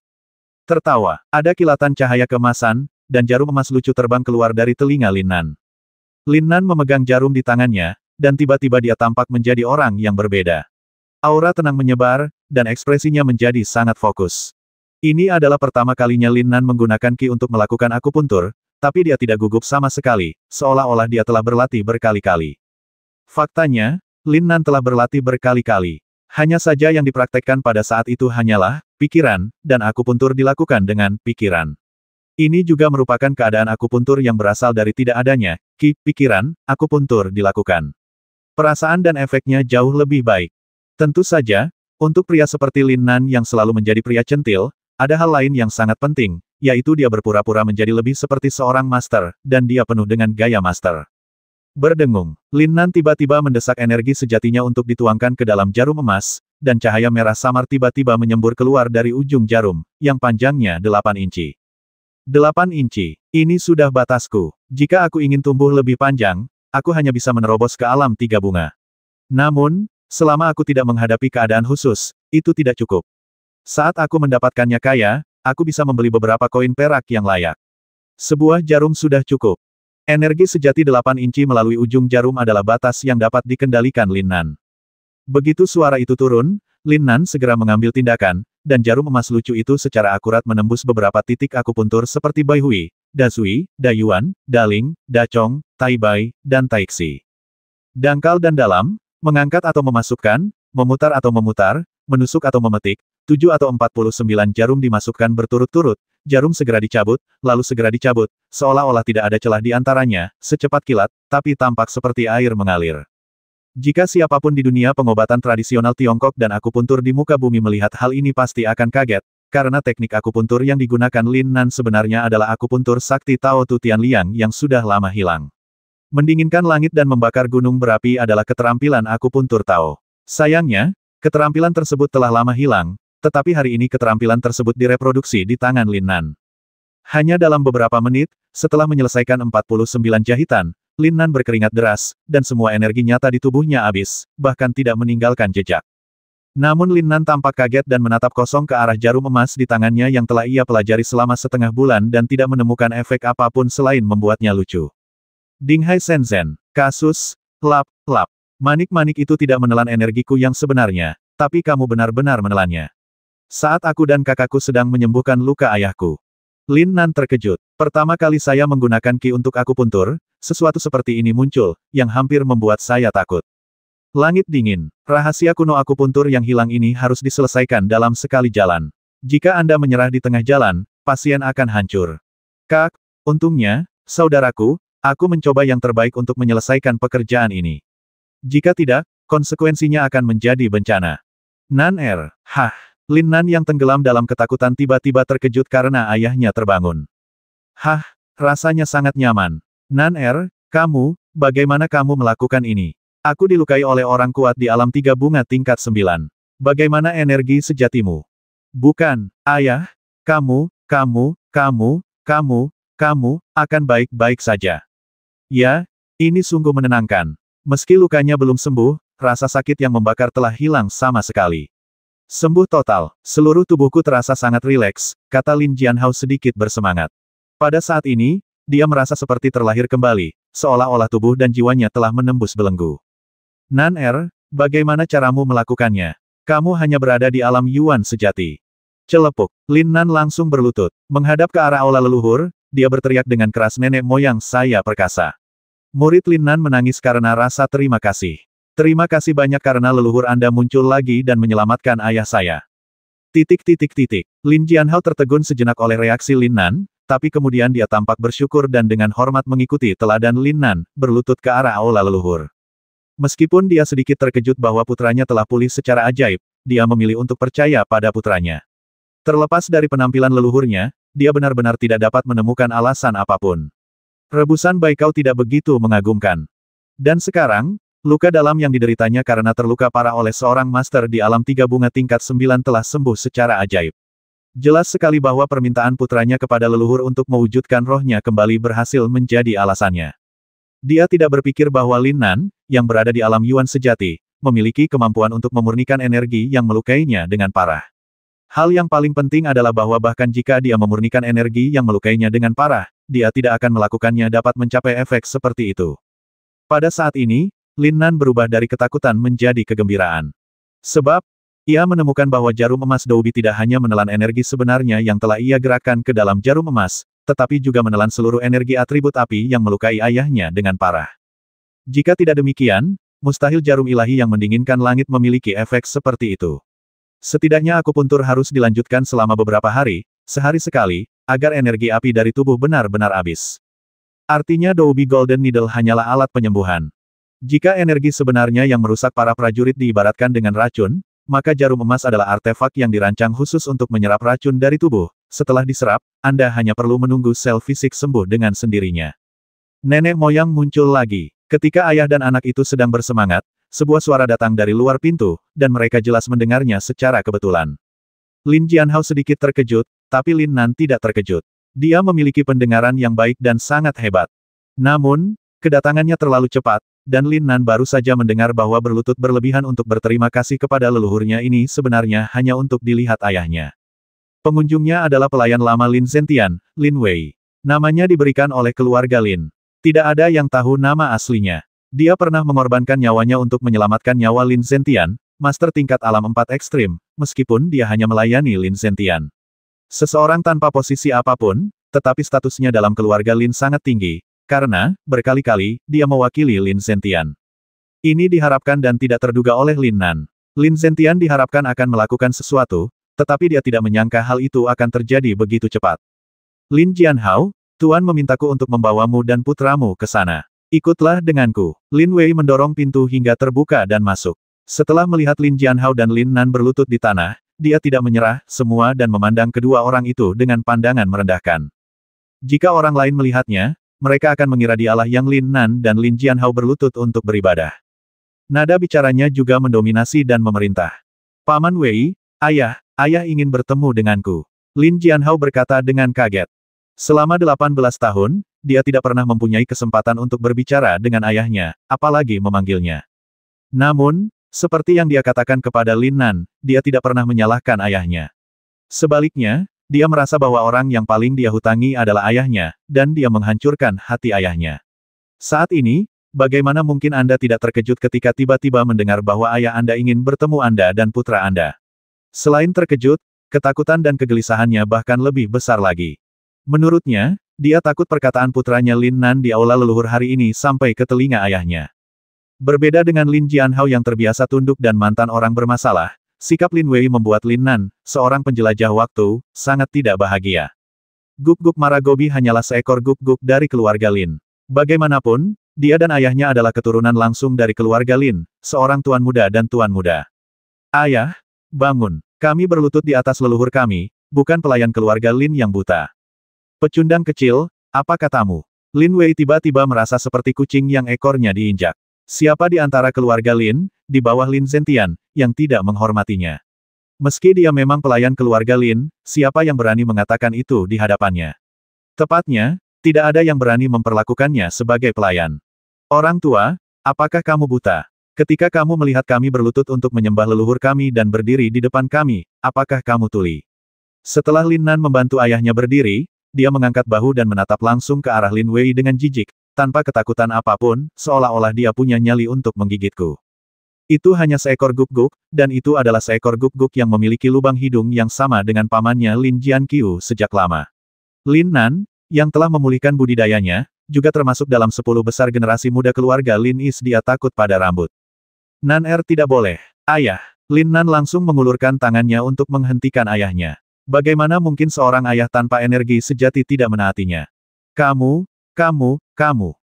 Speaker 1: Tertawa, ada kilatan cahaya keemasan, dan jarum emas lucu terbang keluar dari telinga Lin Nan. Lin Nan memegang jarum di tangannya, dan tiba-tiba dia tampak menjadi orang yang berbeda. Aura tenang menyebar, dan ekspresinya menjadi sangat fokus. Ini adalah pertama kalinya Lin Nan menggunakan ki untuk melakukan akupuntur, tapi dia tidak gugup sama sekali, seolah-olah dia telah berlatih berkali-kali. Faktanya, Lin Nan telah berlatih berkali-kali. Hanya saja yang dipraktekkan pada saat itu hanyalah pikiran, dan akupuntur dilakukan dengan pikiran. Ini juga merupakan keadaan akupuntur yang berasal dari tidak adanya ki, pikiran, akupuntur dilakukan. Perasaan dan efeknya jauh lebih baik. Tentu saja, untuk pria seperti Lin Nan yang selalu menjadi pria centil, ada hal lain yang sangat penting, yaitu dia berpura-pura menjadi lebih seperti seorang master, dan dia penuh dengan gaya master. Berdengung, Lin Nan tiba-tiba mendesak energi sejatinya untuk dituangkan ke dalam jarum emas, dan cahaya merah samar tiba-tiba menyembur keluar dari ujung jarum, yang panjangnya 8 inci. 8 inci, ini sudah batasku. Jika aku ingin tumbuh lebih panjang, aku hanya bisa menerobos ke alam 3 bunga. Namun, Selama aku tidak menghadapi keadaan khusus, itu tidak cukup. Saat aku mendapatkannya kaya, aku bisa membeli beberapa koin perak yang layak. Sebuah jarum sudah cukup. Energi sejati 8 inci melalui ujung jarum adalah batas yang dapat dikendalikan Lin Nan. Begitu suara itu turun, Lin Nan segera mengambil tindakan, dan jarum emas lucu itu secara akurat menembus beberapa titik akupuntur seperti Baihui, Dazui, Dayuan, Daling, Dachong, Taibai, dan Taixi. Dangkal dan dalam, mengangkat atau memasukkan, memutar atau memutar, menusuk atau memetik, 7 atau 49 jarum dimasukkan berturut-turut, jarum segera dicabut, lalu segera dicabut, seolah-olah tidak ada celah di antaranya, secepat kilat, tapi tampak seperti air mengalir. Jika siapapun di dunia pengobatan tradisional Tiongkok dan akupuntur di muka bumi melihat hal ini pasti akan kaget, karena teknik akupuntur yang digunakan Lin Nan sebenarnya adalah akupuntur sakti Tao Tu Tianliang yang sudah lama hilang. Mendinginkan langit dan membakar gunung berapi adalah keterampilan akupuntur Tao. Sayangnya, keterampilan tersebut telah lama hilang, tetapi hari ini keterampilan tersebut direproduksi di tangan Lin Nan. Hanya dalam beberapa menit, setelah menyelesaikan 49 jahitan, Lin Nan berkeringat deras, dan semua energi nyata di tubuhnya habis, bahkan tidak meninggalkan jejak. Namun Lin Nan tampak kaget dan menatap kosong ke arah jarum emas di tangannya yang telah ia pelajari selama setengah bulan dan tidak menemukan efek apapun selain membuatnya lucu. Dinghai Shenzhen, kasus, lap. Manik-manik itu tidak menelan energiku yang sebenarnya, tapi kamu benar-benar menelannya. Saat aku dan kakakku sedang menyembuhkan luka ayahku. Lin Nan terkejut. Pertama kali saya menggunakan ki untuk akupuntur, sesuatu seperti ini muncul, yang hampir membuat saya takut. Langit dingin. Rahasia kuno akupuntur yang hilang ini harus diselesaikan dalam sekali jalan. Jika Anda menyerah di tengah jalan, pasien akan hancur. Kak, untungnya, saudaraku, aku mencoba yang terbaik untuk menyelesaikan pekerjaan ini. Jika tidak, konsekuensinya akan menjadi bencana. Nan hah. Lin Nan yang tenggelam dalam ketakutan tiba-tiba terkejut karena ayahnya terbangun. Hah, rasanya sangat nyaman. Nan kamu, bagaimana kamu melakukan ini? Aku dilukai oleh orang kuat di alam 3 bunga tingkat 9. Bagaimana energi sejatimu? Bukan, ayah, kamu akan baik-baik saja. Ya, ini sungguh menenangkan. Meski lukanya belum sembuh, rasa sakit yang membakar telah hilang sama sekali. Sembuh total, seluruh tubuhku terasa sangat rileks, kata Lin Jianhao sedikit bersemangat. Pada saat ini, dia merasa seperti terlahir kembali, seolah-olah tubuh dan jiwanya telah menembus belenggu. Nan bagaimana caramu melakukannya? Kamu hanya berada di alam Yuan sejati. Celepuk, Lin Nan langsung berlutut, menghadap ke arah aula leluhur, dia berteriak dengan keras, nenek moyang saya perkasa. Murid Lin Nan menangis karena rasa terima kasih. Terima kasih banyak karena leluhur Anda muncul lagi dan menyelamatkan ayah saya. Lin Jianhao tertegun sejenak oleh reaksi Lin Nan, tapi kemudian dia tampak bersyukur dan dengan hormat mengikuti teladan Lin Nan, berlutut ke arah aula leluhur. Meskipun dia sedikit terkejut bahwa putranya telah pulih secara ajaib, dia memilih untuk percaya pada putranya. Terlepas dari penampilan leluhurnya, dia benar-benar tidak dapat menemukan alasan apapun. Rebusan Baikao tidak begitu mengagumkan. Dan sekarang, luka dalam yang dideritanya karena terluka parah oleh seorang master di alam 3 bunga tingkat 9 telah sembuh secara ajaib. Jelas sekali bahwa permintaan putranya kepada leluhur untuk mewujudkan rohnya kembali berhasil menjadi alasannya. Dia tidak berpikir bahwa Lin Nan, yang berada di alam Yuan sejati, memiliki kemampuan untuk memurnikan energi yang melukainya dengan parah. Hal yang paling penting adalah bahwa bahkan jika dia memurnikan energi yang melukainya dengan parah, dia tidak akan melakukannya dapat mencapai efek seperti itu. Pada saat ini, Lin Nan berubah dari ketakutan menjadi kegembiraan. Sebab, ia menemukan bahwa jarum emas Doubi tidak hanya menelan energi sebenarnya yang telah ia gerakkan ke dalam jarum emas, tetapi juga menelan seluruh energi atribut api yang melukai ayahnya dengan parah. Jika tidak demikian, mustahil jarum ilahi yang mendinginkan langit memiliki efek seperti itu. Setidaknya akupuntur harus dilanjutkan selama beberapa hari, sehari sekali, agar energi api dari tubuh benar-benar habis. Artinya Doubi Golden Needle hanyalah alat penyembuhan. Jika energi sebenarnya yang merusak para prajurit diibaratkan dengan racun, maka jarum emas adalah artefak yang dirancang khusus untuk menyerap racun dari tubuh. Setelah diserap, Anda hanya perlu menunggu sel fisik sembuh dengan sendirinya. Nenek moyang muncul lagi. Ketika ayah dan anak itu sedang bersemangat, sebuah suara datang dari luar pintu, dan mereka jelas mendengarnya secara kebetulan. Lin Jianhao sedikit terkejut, tapi Lin Nan tidak terkejut. Dia memiliki pendengaran yang baik dan sangat hebat. Namun, kedatangannya terlalu cepat, dan Lin Nan baru saja mendengar bahwa berlutut berlebihan untuk berterima kasih kepada leluhurnya ini sebenarnya hanya untuk dilihat ayahnya. Pengunjungnya adalah pelayan lama Lin Zentian, Lin Wei. Namanya diberikan oleh keluarga Lin. Tidak ada yang tahu nama aslinya. Dia pernah mengorbankan nyawanya untuk menyelamatkan nyawa Lin Zentian, master tingkat alam 4 ekstrim, meskipun dia hanya melayani Lin Zentian. Seseorang tanpa posisi apapun, tetapi statusnya dalam keluarga Lin sangat tinggi, karena, berkali-kali, dia mewakili Lin Zentian. Ini diharapkan dan tidak terduga oleh Lin Nan. Lin Zentian diharapkan akan melakukan sesuatu, tetapi dia tidak menyangka hal itu akan terjadi begitu cepat. Lin Jianhao, Tuan memintaku untuk membawamu dan putramu ke sana. Ikutlah denganku. Lin Wei mendorong pintu hingga terbuka dan masuk. Setelah melihat Lin Jianhao dan Lin Nan berlutut di tanah, dia tidak menyerah, semua dan memandang kedua orang itu dengan pandangan merendahkan. Jika orang lain melihatnya, mereka akan mengira dialah yang Lin Nan dan Lin Jianhao berlutut untuk beribadah. Nada bicaranya juga mendominasi dan memerintah. Paman Wei, ayah ingin bertemu denganku. Lin Jianhao berkata dengan kaget. Selama 18 tahun, dia tidak pernah mempunyai kesempatan untuk berbicara dengan ayahnya, apalagi memanggilnya. Namun, seperti yang dia katakan kepada Lin Nan, dia tidak pernah menyalahkan ayahnya. Sebaliknya, dia merasa bahwa orang yang paling dia hutangi adalah ayahnya, dan dia menghancurkan hati ayahnya. Saat ini, bagaimana mungkin Anda tidak terkejut ketika tiba-tiba mendengar bahwa ayah Anda ingin bertemu Anda dan putra Anda? Selain terkejut, ketakutan dan kegelisahannya bahkan lebih besar lagi. Menurutnya, dia takut perkataan putranya Lin Nan di aula leluhur hari ini sampai ke telinga ayahnya. Berbeda dengan Lin Jianhao yang terbiasa tunduk dan mantan orang bermasalah, sikap Lin Wei membuat Lin Nan, seorang penjelajah waktu, sangat tidak bahagia. Guk-guk Maragobi hanyalah seekor guk-guk dari keluarga Lin. Bagaimanapun, dia dan ayahnya adalah keturunan langsung dari keluarga Lin, seorang tuan muda dan tuan muda. Ayah, bangun. Kami berlutut di atas leluhur kami, bukan pelayan keluarga Lin yang buta. Pecundang kecil, apa katamu? Lin Wei tiba-tiba merasa seperti kucing yang ekornya diinjak. Siapa di antara keluarga Lin, di bawah Lin Zentian, yang tidak menghormatinya? Meski dia memang pelayan keluarga Lin, siapa yang berani mengatakan itu di hadapannya? Tepatnya, tidak ada yang berani memperlakukannya sebagai pelayan. Orang tua, apakah kamu buta? Ketika kamu melihat kami berlutut untuk menyembah leluhur kami dan berdiri di depan kami, apakah kamu tuli? Setelah Lin Nan membantu ayahnya berdiri, dia mengangkat bahu dan menatap langsung ke arah Lin Wei dengan jijik, tanpa ketakutan apapun, seolah-olah dia punya nyali untuk menggigitku. Itu hanya seekor guk-guk, dan itu adalah seekor guk-guk yang memiliki lubang hidung yang sama dengan pamannya Lin Jianqiu sejak lama. Lin Nan, yang telah memulihkan budidayanya, juga termasuk dalam 10 besar generasi muda keluarga Lin Is. Dia takut pada rambut. Nan tidak boleh. Ayah. Lin Nan langsung mengulurkan tangannya untuk menghentikan ayahnya. Bagaimana mungkin seorang ayah tanpa energi sejati tidak menaatinya? Kamu.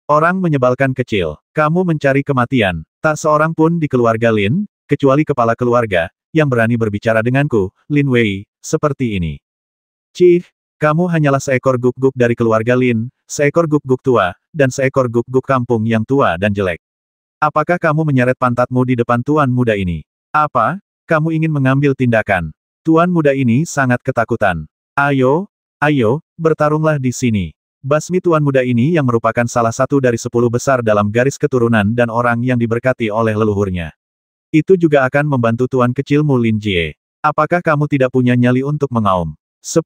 Speaker 1: Orang menyebalkan kecil. Kamu mencari kematian. Tak seorang pun di keluarga Lin, kecuali kepala keluarga, yang berani berbicara denganku, Lin Wei, seperti ini. Cih, kamu hanyalah seekor guk-guk dari keluarga Lin, seekor guk-guk tua, dan seekor guk-guk kampung yang tua dan jelek. Apakah kamu menyeret pantatmu di depan tuan muda ini? Apa? Kamu ingin mengambil tindakan? Tuan muda ini sangat ketakutan. Ayo, bertarunglah di sini. Basmi tuan muda ini yang merupakan salah satu dari 10 besar dalam garis keturunan dan orang yang diberkati oleh leluhurnya. Itu juga akan membantu tuan kecilmu Lin Jie. Apakah kamu tidak punya nyali untuk mengaum? 10.